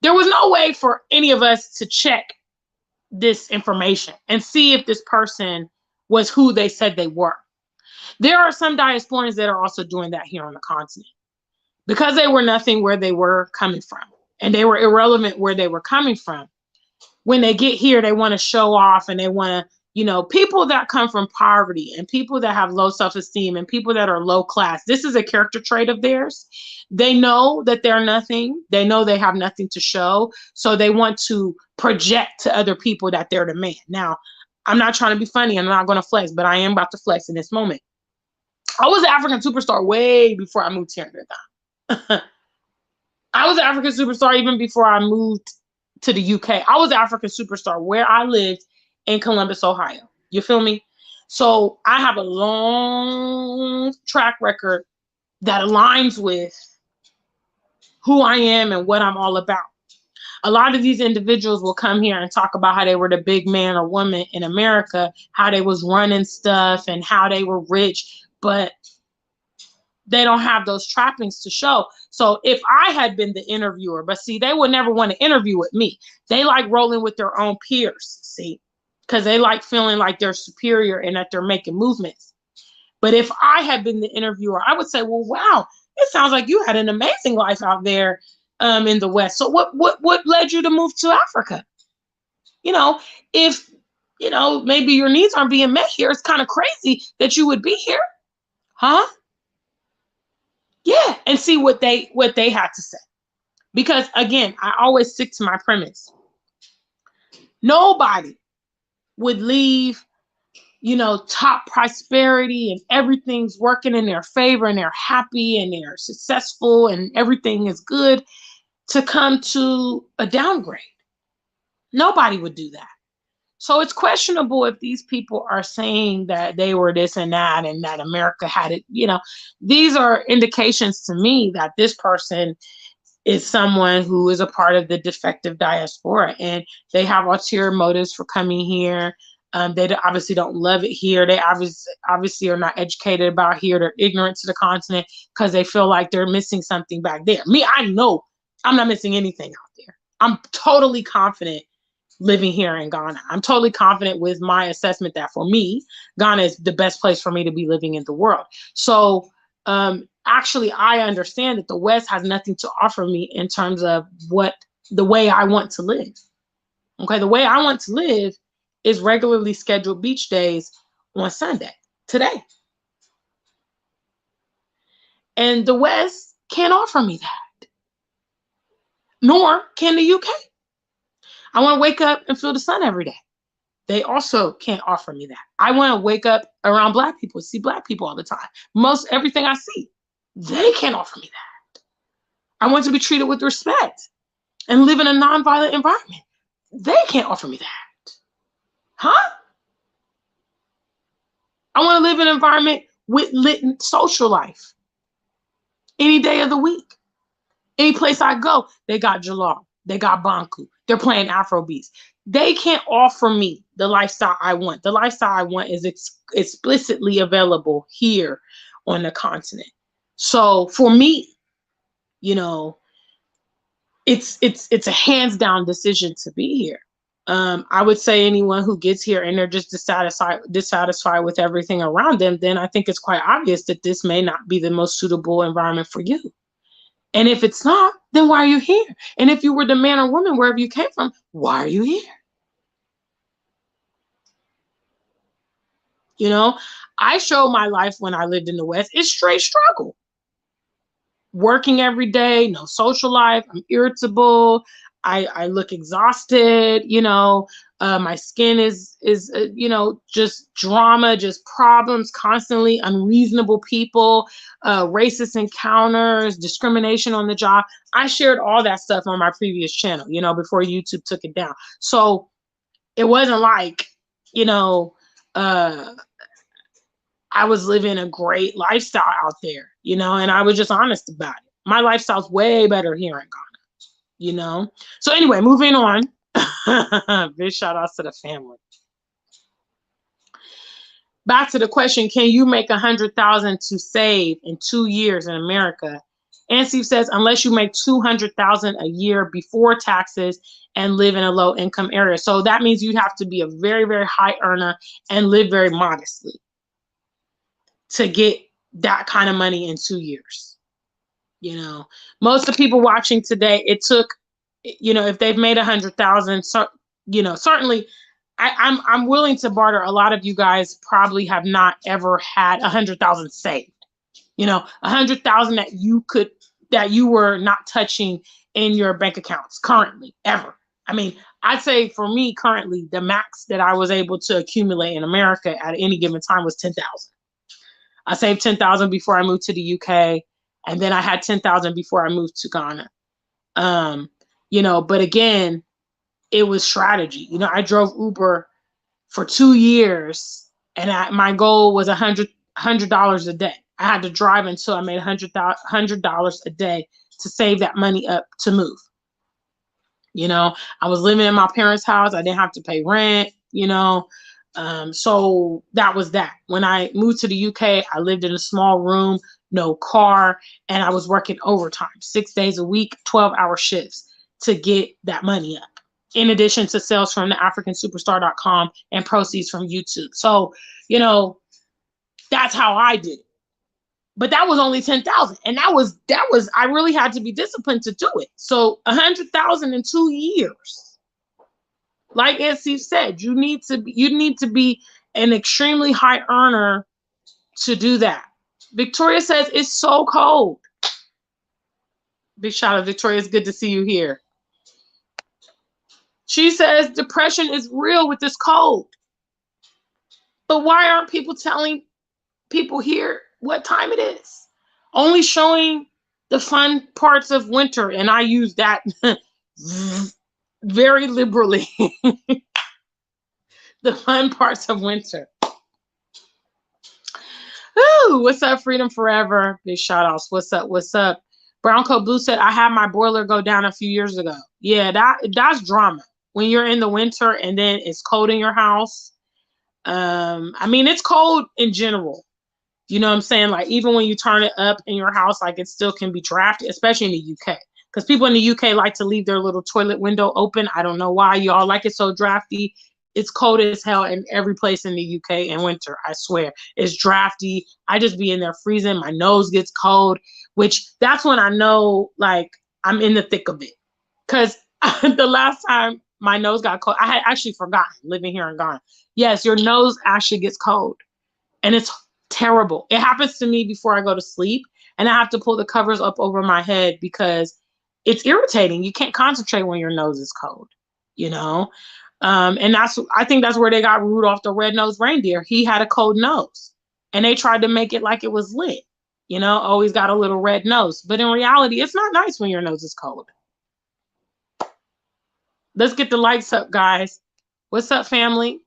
there was no way for any of us to check this information and see if this person was who they said they were. There are some diasporans that are also doing that here on the continent because they were nothing where they were coming from and they were irrelevant where they were coming from. When they get here, they want to show off and they want to, you know, people that come from poverty and people that have low self-esteem and people that are low class. This is a character trait of theirs. They know that they're nothing. They know they have nothing to show. So they want to project to other people that they're the man. Now, I'm not trying to be funny. I'm not going to flex, but I am about to flex in this moment. I was an African superstar way before I moved here. I was an African superstar even before I moved to the UK. I was an African superstar where I lived in Columbus, Ohio. You feel me? So I have a long track record that aligns with who I am and what I'm all about. A lot of these individuals will come here and talk about how they were the big man or woman in America, how they was running stuff and how they were rich, but they don't have those trappings to show. So if I had been the interviewer, but see, they would never want to interview with me. They like rolling with their own peers, see, because they like feeling like they're superior and that they're making movements. But if I had been the interviewer, I would say, well, wow, it sounds like you had an amazing life out there in the West. So what led you to move to Africa? You know, if, you know, maybe your needs aren't being met here, it's kind of crazy that you would be here. Huh? Yeah, and see what they had to say. Because again, I always stick to my premise. Nobody would leave, you know, top prosperity and everything's working in their favor and they're happy and they're successful and everything is good to come to a downgrade. Nobody would do that. So it's questionable if these people are saying that they were this and that America had it. You know, these are indications to me that this person is someone who is a part of the defective diaspora and they have ulterior motives for coming here. They obviously don't love it here. They obviously are not educated about here. They're ignorant to the continent because they feel like they're missing something back there. Me, I know I'm not missing anything out there. I'm totally confident living here in Ghana. I'm totally confident with my assessment that for me, Ghana is the best place for me to be living in the world. So actually, I understand that the West has nothing to offer me in terms of the way I want to live. Okay, the way I want to live is regularly scheduled beach days on Sunday, today. And the West can't offer me that, nor can the UK. I want to wake up and feel the sun every day. They also can't offer me that. I want to wake up around Black people, see Black people all the time. Most everything I see, they can't offer me that. I want to be treated with respect and live in a nonviolent environment. They can't offer me that. Huh? I want to live in an environment with lit social life any day of the week. Any place I go, they got Jalal, they got Banku, they're playing Afro beats. They can't offer me the lifestyle I want. The lifestyle I want is explicitly available here on the continent. So for me, you know, it's a hands down decision to be here. I would say anyone who gets here and they're just dissatisfied with everything around them, then I think it's quite obvious that this may not be the most suitable environment for you. And if it's not, then why are you here? And if you were the man or woman, wherever you came from, why are you here? You know, I showed my life when I lived in the West. It's straight struggle. Working every day, no social life. I'm irritable. I look exhausted. You know, my skin is you know, just drama, just problems constantly, unreasonable people, racist encounters, discrimination on the job. I shared all that stuff on my previous channel, you know, before YouTube took it down. So it wasn't like, you know, I was living a great lifestyle out there, you know, and I was just honest about it. My lifestyle's way better here in Ghana, you know. So anyway, moving on. Big shout outs to the family. back to the question, can you make 100,000 to save in 2 years in America? And Steve says, unless you make 200,000 a year before taxes and live in a low income area. So that means you'd have to be a very, very high earner and live very modestly to get that kind of money in 2 years. You know, most of the people watching today, it took, you know, if they've made 100,000, so, you know, certainly I'm willing to barter. A lot of you guys probably have not ever had 100,000 saved. You know, 100,000 that you were not touching in your bank accounts currently ever. I mean, I'd say for me currently, the max that I was able to accumulate in America at any given time was 10,000. I saved 10,000 before I moved to the UK, and then I had 10,000 before I moved to Ghana. You know, but again, it was strategy. You know, I drove Uber for 2 years, and my goal was $100 a day. I had to drive until I made $100 a day to save that money up to move. You know, I was living in my parents' house. I didn't have to pay rent, you know. So that was that. When I moved to the UK, I lived in a small room, no car, and I was working overtime, 6 days a week, 12-hour shifts to get that money up, in addition to sales from the africansuperstar.com and proceeds from YouTube. So, you know, that's how I did it. But that was only 10,000. And that was, I really had to be disciplined to do it. So 100,000 in 2 years. Like Steve said, you need to be an extremely high earner to do that. Victoria says, it's so cold. Big shout out, Victoria. It's good to see you here. She says, depression is real with this cold. But why aren't people telling people here what time it is? Only showing the fun parts of winter. And I use that very liberally. The fun parts of winter. Ooh, what's up, Freedom Forever? Big shout outs. What's up? What's up? Brown Coat Blue said, I had my boiler go down a few years ago. Yeah, that's drama. When you're in the winter and then it's cold in your house. I mean, it's cold in general. You know what I'm saying? Like, even when you turn it up in your house, like, it still can be drafty, especially in the UK. Because people in the UK like to leave their little toilet window open. I don't know why y'all like it so drafty. It's cold as hell in every place in the UK in winter, I swear. It's drafty. I just be in there freezing. My nose gets cold, which that's when I know, like, I'm in the thick of it. Because the last time my nose got cold, I had actually forgotten living here in Ghana. Yes, your nose actually gets cold. And it's terrible. It happens to me before I go to sleep, and I have to pull the covers up over my head because it's irritating. You can't concentrate when your nose is cold, you know? And I think that's where they got Rudolph the Red-Nosed Reindeer. He had a cold nose, and they tried to make it like it was lit, you know? Oh, he's got a little red nose. But in reality, it's not nice when your nose is cold. Let's get the lights up, guys. What's up, family?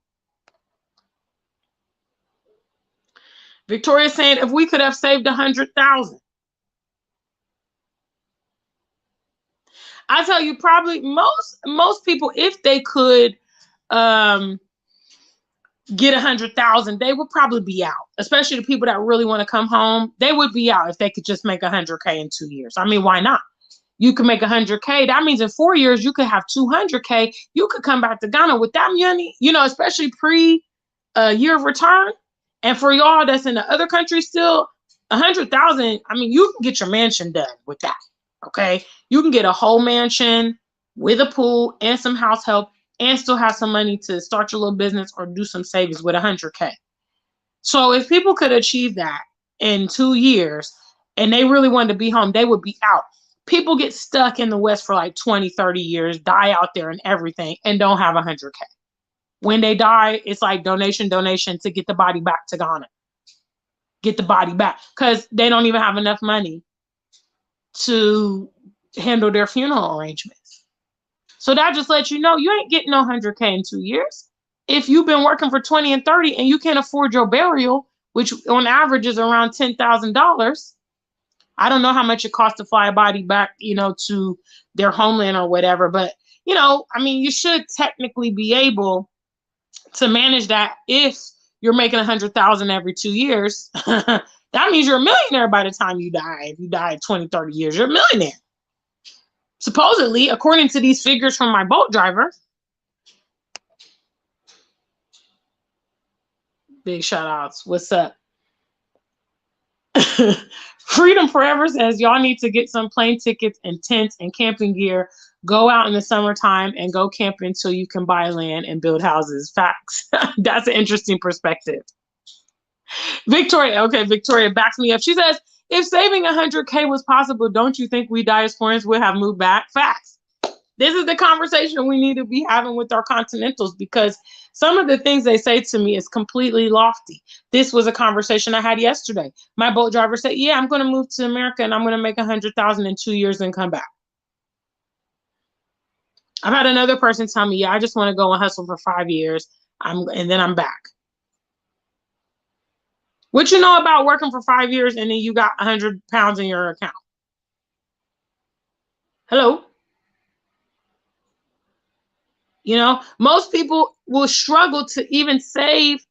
Victoria saying, if we could have saved 100,000. I tell you, probably most people, if they could get 100,000, they would probably be out. Especially the people that really want to come home, they would be out if they could just make 100K in 2 years. I mean, why not? You can make 100K. That means in 4 years, you could have 200K. You could come back to Ghana with that money, you know, especially year of return. And for y'all that's in the other country still, 100,000, I mean, you can get your mansion done with that, okay? You can get a whole mansion with a pool and some house help and still have some money to start your little business or do some savings with 100K. So if people could achieve that in 2 years and they really wanted to be home, they would be out. People get stuck in the West for like 20, 30 years, die out there and everything, and don't have 100K. When they die, it's like donation to get the body back to Ghana. Get the body back. Because they don't even have enough money to handle their funeral arrangements. So that just lets you know you ain't getting no 100K in 2 years. If you've been working for 20 and 30 and you can't afford your burial, which on average is around $10,000, I don't know how much it costs to fly a body back, you know, to their homeland or whatever. But, you know, I mean, you should technically be able to manage that if you're making 100,000 every 2 years, that means you're a millionaire by the time you die. If you die at 20, 30 years, you're a millionaire. Supposedly, according to these figures from my boat driver. Big shout outs. What's up? Freedom Forever says y'all need to get some plane tickets and tents and camping gear. Go out in the summertime and go camping until you can buy land and build houses. Facts. That's an interesting perspective. Victoria, okay, Victoria backs me up. She says, if saving 100K was possible, don't you think we diasporans would have moved back? Facts. This is the conversation we need to be having with our continentals, because some of the things they say to me is completely lofty. This was a conversation I had yesterday. My boat driver said, yeah, I'm going to move to America and I'm going to make 100,000 in 2 years and come back. I've had another person tell me, yeah, I just want to go and hustle for 5 years and then I'm back. What you know about working for 5 years and then you got 100 pounds in your account? Hello? You know, most people will struggle to even save,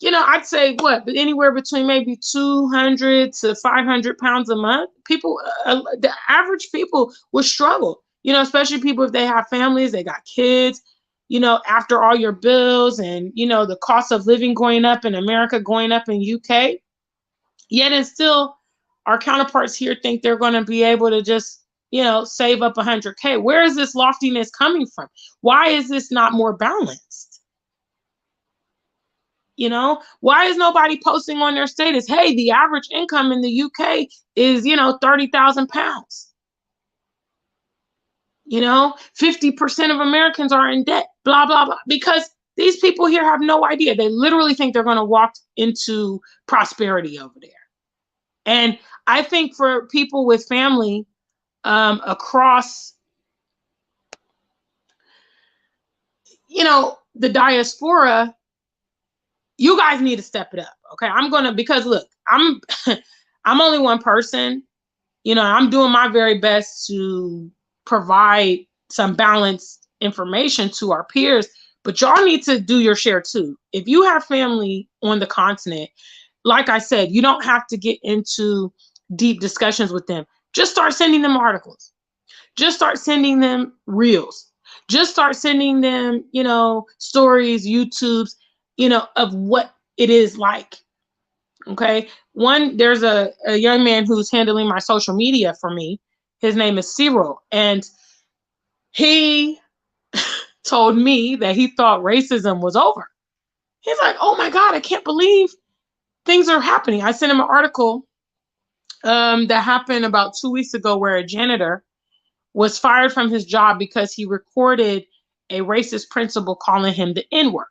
you know, I'd say what, anywhere between maybe 200 to 500 pounds a month. People, the average people will struggle, you know, especially people if they have families, they got kids, you know, after all your bills and, you know, the cost of living going up in America, going up in UK. Yet and still, our counterparts here think they're going to be able to just, you know, save up 100K. Where is this loftiness coming from? Why is this not more balanced? You know, why is nobody posting on their status, hey, the average income in the UK is, you know, 30,000 pounds. You know, 50% of Americans are in debt, blah, blah, blah. Because these people here have no idea. They literally think they're going to walk into prosperity over there. And I think for people with family across, you know, the diaspora, you guys need to step it up. Okay. Because look, I'm only one person, you know, I'm doing my very best to provide some balanced information to our peers, but y'all need to do your share too. If you have family on the continent, like I said, you don't have to get into deep discussions with them. Just start sending them articles. Just start sending them reels. Just start sending them, you know, stories, YouTubes, you know, of what it is like. Okay. There's a young man who's handling my social media for me. His name is Cyril. And he told me that he thought racism was over. He's like, oh my God, I can't believe things are happening. I sent him an article that happened about 2 weeks ago where a janitor was fired from his job because he recorded a racist principal calling him the N-word.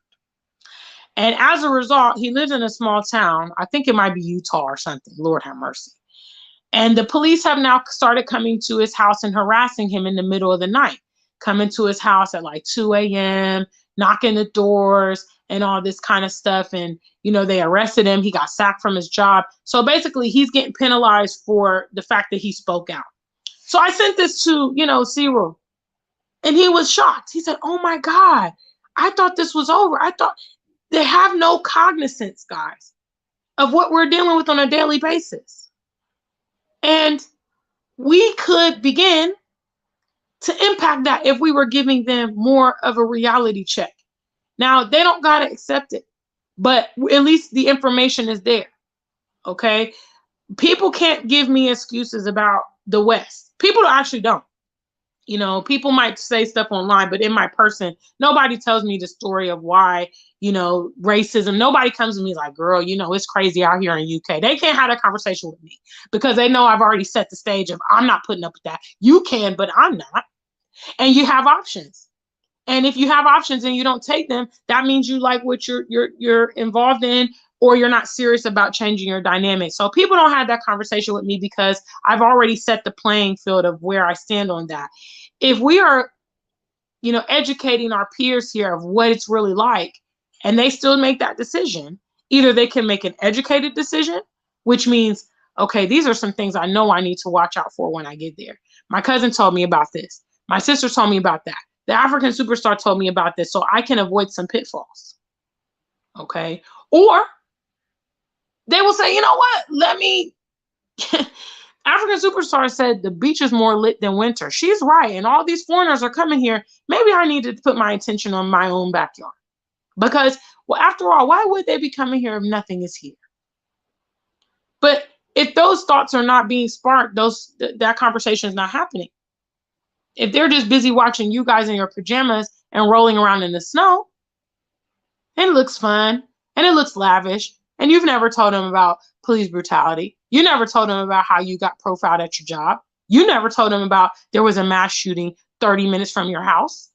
And as a result, he lives in a small town. I think it might be Utah or something. Lord have mercy. And the police have now started coming to his house and harassing him in the middle of the night, coming to his house at like 2 a.m., knocking the doors and all this kind of stuff. And, you know, they arrested him. He got sacked from his job. So basically, he's getting penalized for the fact that he spoke out. So I sent this to, you know, Cyril, and he was shocked. He said, oh my God, I thought this was over. I thought they have no cognizance, guys, of what we're dealing with on a daily basis. And we could begin to impact that if we were giving them more of a reality check. Now, they don't got to accept it, but at least the information is there. Okay. People can't give me excuses about the West. People actually don't. You know, people might say stuff online, but in my person, nobody tells me the story of why, you know, racism. Nobody comes to me like, girl, you know, it's crazy out here in UK. They can't have that conversation with me because they know I've already set the stage of I'm not putting up with that. You can, but I'm not. And you have options. And if you have options and you don't take them, that means you like what you're involved in, or you're not serious about changing your dynamic. So people don't have that conversation with me because I've already set the playing field of where I stand on that. If we are, you know, educating our peers here of what it's really like, and they still make that decision, either they can make an educated decision, which means, okay, these are some things I know I need to watch out for when I get there. My cousin told me about this. My sister told me about that. The African Superstar told me about this, so I can avoid some pitfalls. Okay. Or they will say, you know what, let me, African Superstar said the beach is more lit than winter. She's right. And all these foreigners are coming here. Maybe I need to put my attention on my own backyard. Because, well, after all, why would they be coming here if nothing is here? But if those thoughts are not being sparked, that conversation is not happening. If they're just busy watching you guys in your pajamas and rolling around in the snow, and it looks fun and it looks lavish, and you've never told them about police brutality. You never told them about how you got profiled at your job. You never told them about there was a mass shooting 30 minutes from your house.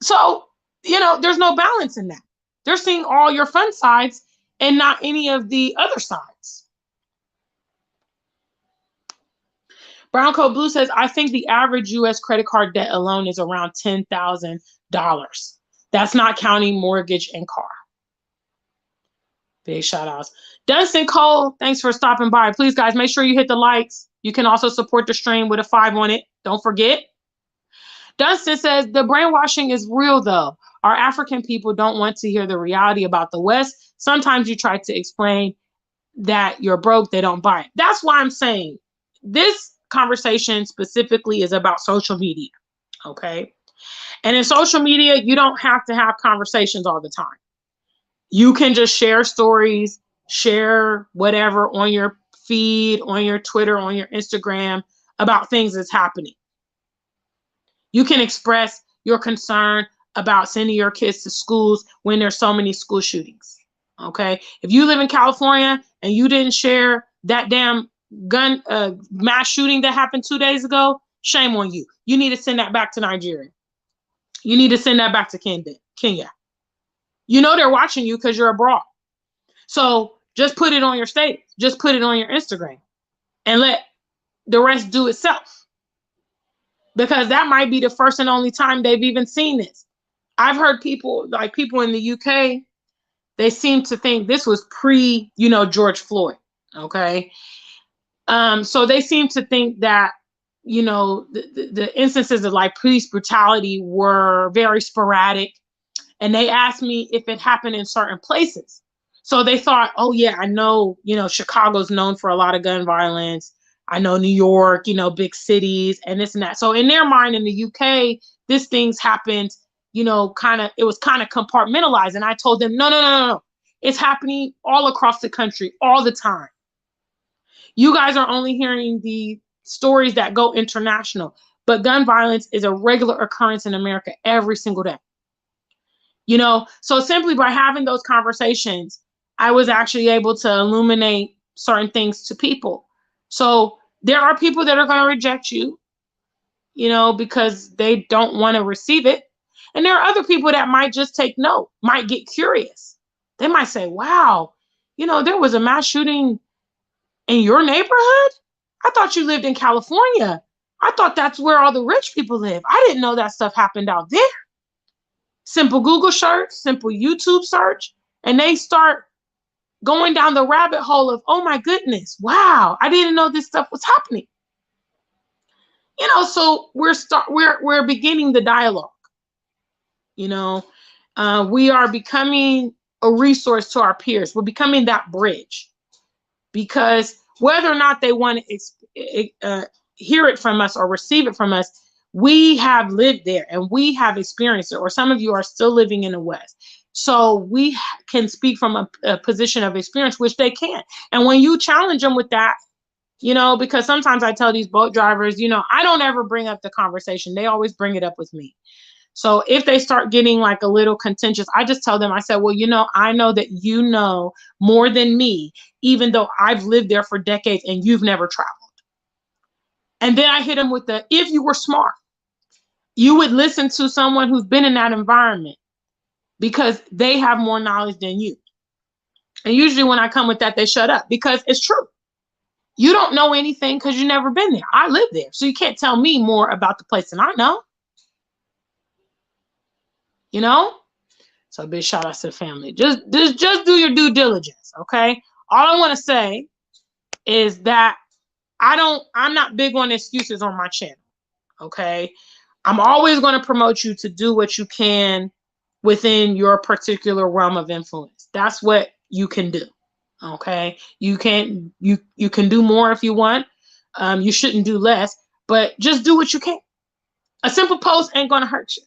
So, there's no balance in that. They're seeing all your fun sides and not any of the other sides. Brown Coat Blue says, I think the average U.S. credit card debt alone is around $10,000. That's not counting mortgage and car. Big shout outs. Dunstan Cole, thanks for stopping by. Please, guys, make sure you hit the likes. You can also support the stream with a 5 on it. Don't forget. Dunstan says, the brainwashing is real, though. Our African people don't want to hear the reality about the West. Sometimes you try to explain that you're broke, they don't buy it. That's why I'm saying this conversation specifically is about social media, okay? And in social media, you don't have to have conversations all the time. You can just share stories, share whatever on your feed, on your Twitter, on your Instagram about things that's happening. You can express your concern about sending your kids to schools when there's so many school shootings, okay? If you live in California and you didn't share that damn gun mass shooting that happened 2 days ago, shame on you. You need to send that back to Nigeria. You need to send that back to Kenya. You know they're watching you because you're abroad. So just put it on your status. Just put it on your Instagram and let the rest do itself. Because that might be the first and only time they've even seen this. I've heard people in the UK, they seem to think this was pre, George Floyd. Okay. So they seem to think that, the instances of like police brutality were very sporadic. And they asked me if it happened in certain places. So they thought, oh yeah, I know, Chicago's known for a lot of gun violence. I know New York, big cities and this and that. So in their mind in the UK, this things happened, it was kind of compartmentalized. And I told them, no. It's happening all across the country all the time. You guys are only hearing the stories that go international, but gun violence is a regular occurrence in America every single day. So simply by having those conversations, I was actually able to illuminate certain things to people. So there are people that are going to reject you, because they don't want to receive it. And there are other people that might just take note, might get curious. They might say, wow, there was a mass shooting in your neighborhood? I thought you lived in California. I thought that's where all the rich people live. I didn't know that stuff happened out there. Simple Google search, simple YouTube search, and they start going down the rabbit hole of, oh my goodness, wow, I didn't know this stuff was happening. So we're beginning the dialogue. We are becoming a resource to our peers. We're becoming that bridge. Because whether or not they want to hear it from us or receive it from us, we have lived there and we have experienced it, or some of you are still living in the West. So we can speak from a position of experience, which they can't. And when you challenge them with that, because sometimes I tell these boat drivers, I don't ever bring up the conversation. They always bring it up with me. So if they start getting like a little contentious, I just tell them, I said, well, I know that you know more than me, even though I've lived there for decades and you've never traveled. And then I hit them with if you were smart, you would listen to someone who's been in that environment because they have more knowledge than you. And usually when I come with that, they shut up because it's true. You don't know anything because you've never been there. I live there. So you can't tell me more about the place than I know. So big shout out to the family. Just do your due diligence, okay? All I want to say is that I'm not big on excuses on my channel, okay? I'm always going to promote you to do what you can within your particular realm of influence. That's what you can do. Okay, you can do more if you want. You shouldn't do less, but just do what you can. A simple post ain't gonna hurt you,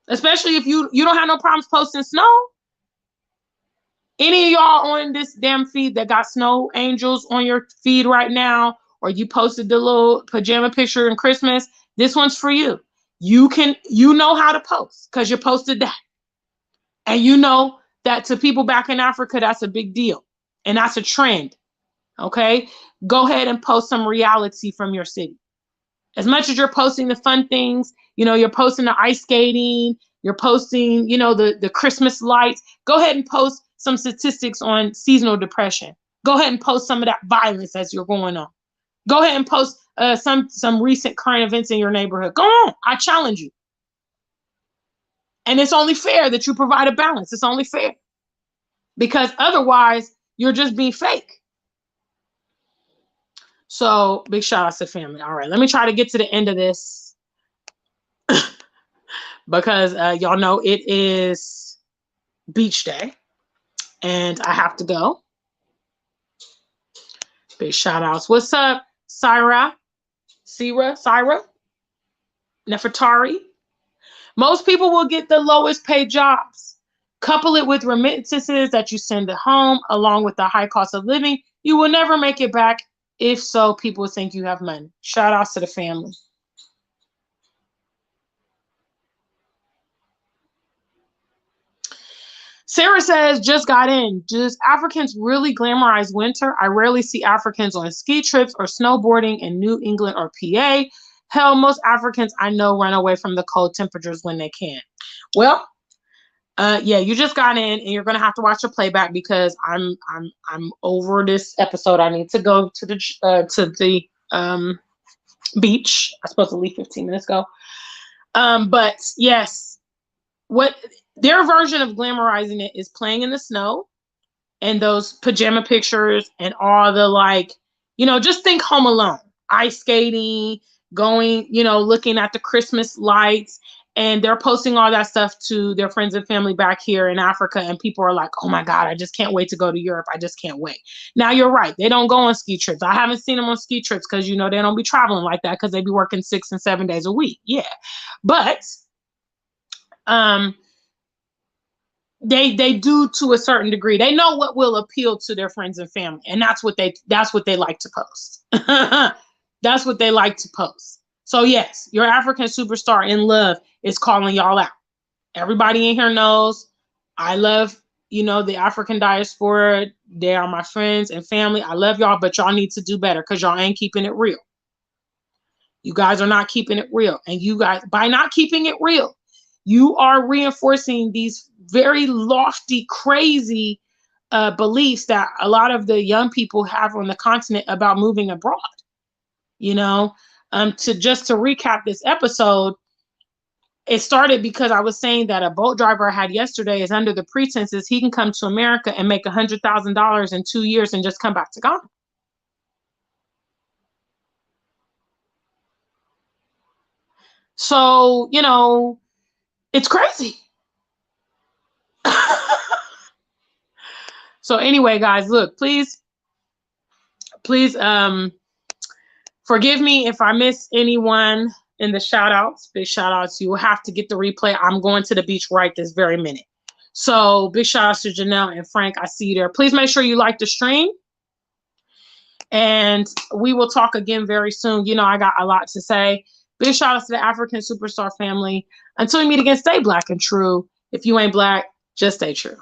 especially if you don't have no problems posting snow. Any of y'all on this damn feed that got snow angels on your feed right now, or you posted the little pajama picture in Christmas, this one's for you. You know how to post because you posted that. And you know that to people back in Africa, that's a big deal. And that's a trend. Okay? Go ahead and post some reality from your city. As much as you're posting the fun things, you're posting the ice skating, you're posting, the Christmas lights, go ahead and post some statistics on seasonal depression. Go ahead and post some of that violence as you're going on. Go ahead and post some recent current events in your neighborhood. Go on. I challenge you. And it's only fair that you provide a balance. It's only fair. Because otherwise, you're just being fake. So, big shout out to family. All right, let me try to get to the end of this. Because y'all know it is beach day. And I have to go. Big shout outs. What's up, Syra, Nefertari? Most people will get the lowest paid jobs. Couple it with remittances that you send at home, along with the high cost of living. You will never make it back. If so, people think you have money. Shout outs to the family. Sarah says, just got in. Does Africans really glamorize winter? I rarely see Africans on ski trips or snowboarding in New England or PA. Hell, most Africans I know run away from the cold temperatures when they can. Well, yeah, you just got in, and you're gonna have to watch a playback because I'm over this episode. I need to go to the beach. I was supposed to leave 15 minutes ago. But yes, what their version of glamorizing it is playing in the snow and those pajama pictures and all the just think Home Alone, ice skating, going, looking at the Christmas lights, and they're posting all that stuff to their friends and family back here in Africa. And people are like, oh my God, I just can't wait to go to Europe. I just can't wait. Now you're right. They don't go on ski trips. I haven't seen them on ski trips because, they don't be traveling like that because they be working 6 and 7 days a week. Yeah. But, they do to a certain degree. They know what will appeal to their friends and family, and that's what they like to post. That's what they like to post. So yes, your African superstar in love is calling y'all out. Everybody in here knows I love, the African diaspora. They are my friends and family. I love y'all, but y'all need to do better because y'all ain't keeping it real. You guys are not keeping it real. And you guys, by not keeping it real, you are reinforcing these very lofty, crazy beliefs that a lot of the young people have on the continent about moving abroad. To recap this episode, it started because I was saying that a boat driver I had yesterday is under the pretenses he can come to America and make $100,000 in 2 years and just come back to Ghana. So, it's crazy. So anyway, guys, look, please, forgive me if I miss anyone in the shout outs. Big shout outs. You will have to get the replay. I'm going to the beach right this very minute. So big shout outs to Janelle and Frank. I see you there. Please make sure you like the stream. And we will talk again very soon. I got a lot to say. Big shout outs to the African Superstar family. Until we meet again, stay black and true. If you ain't black, just stay true.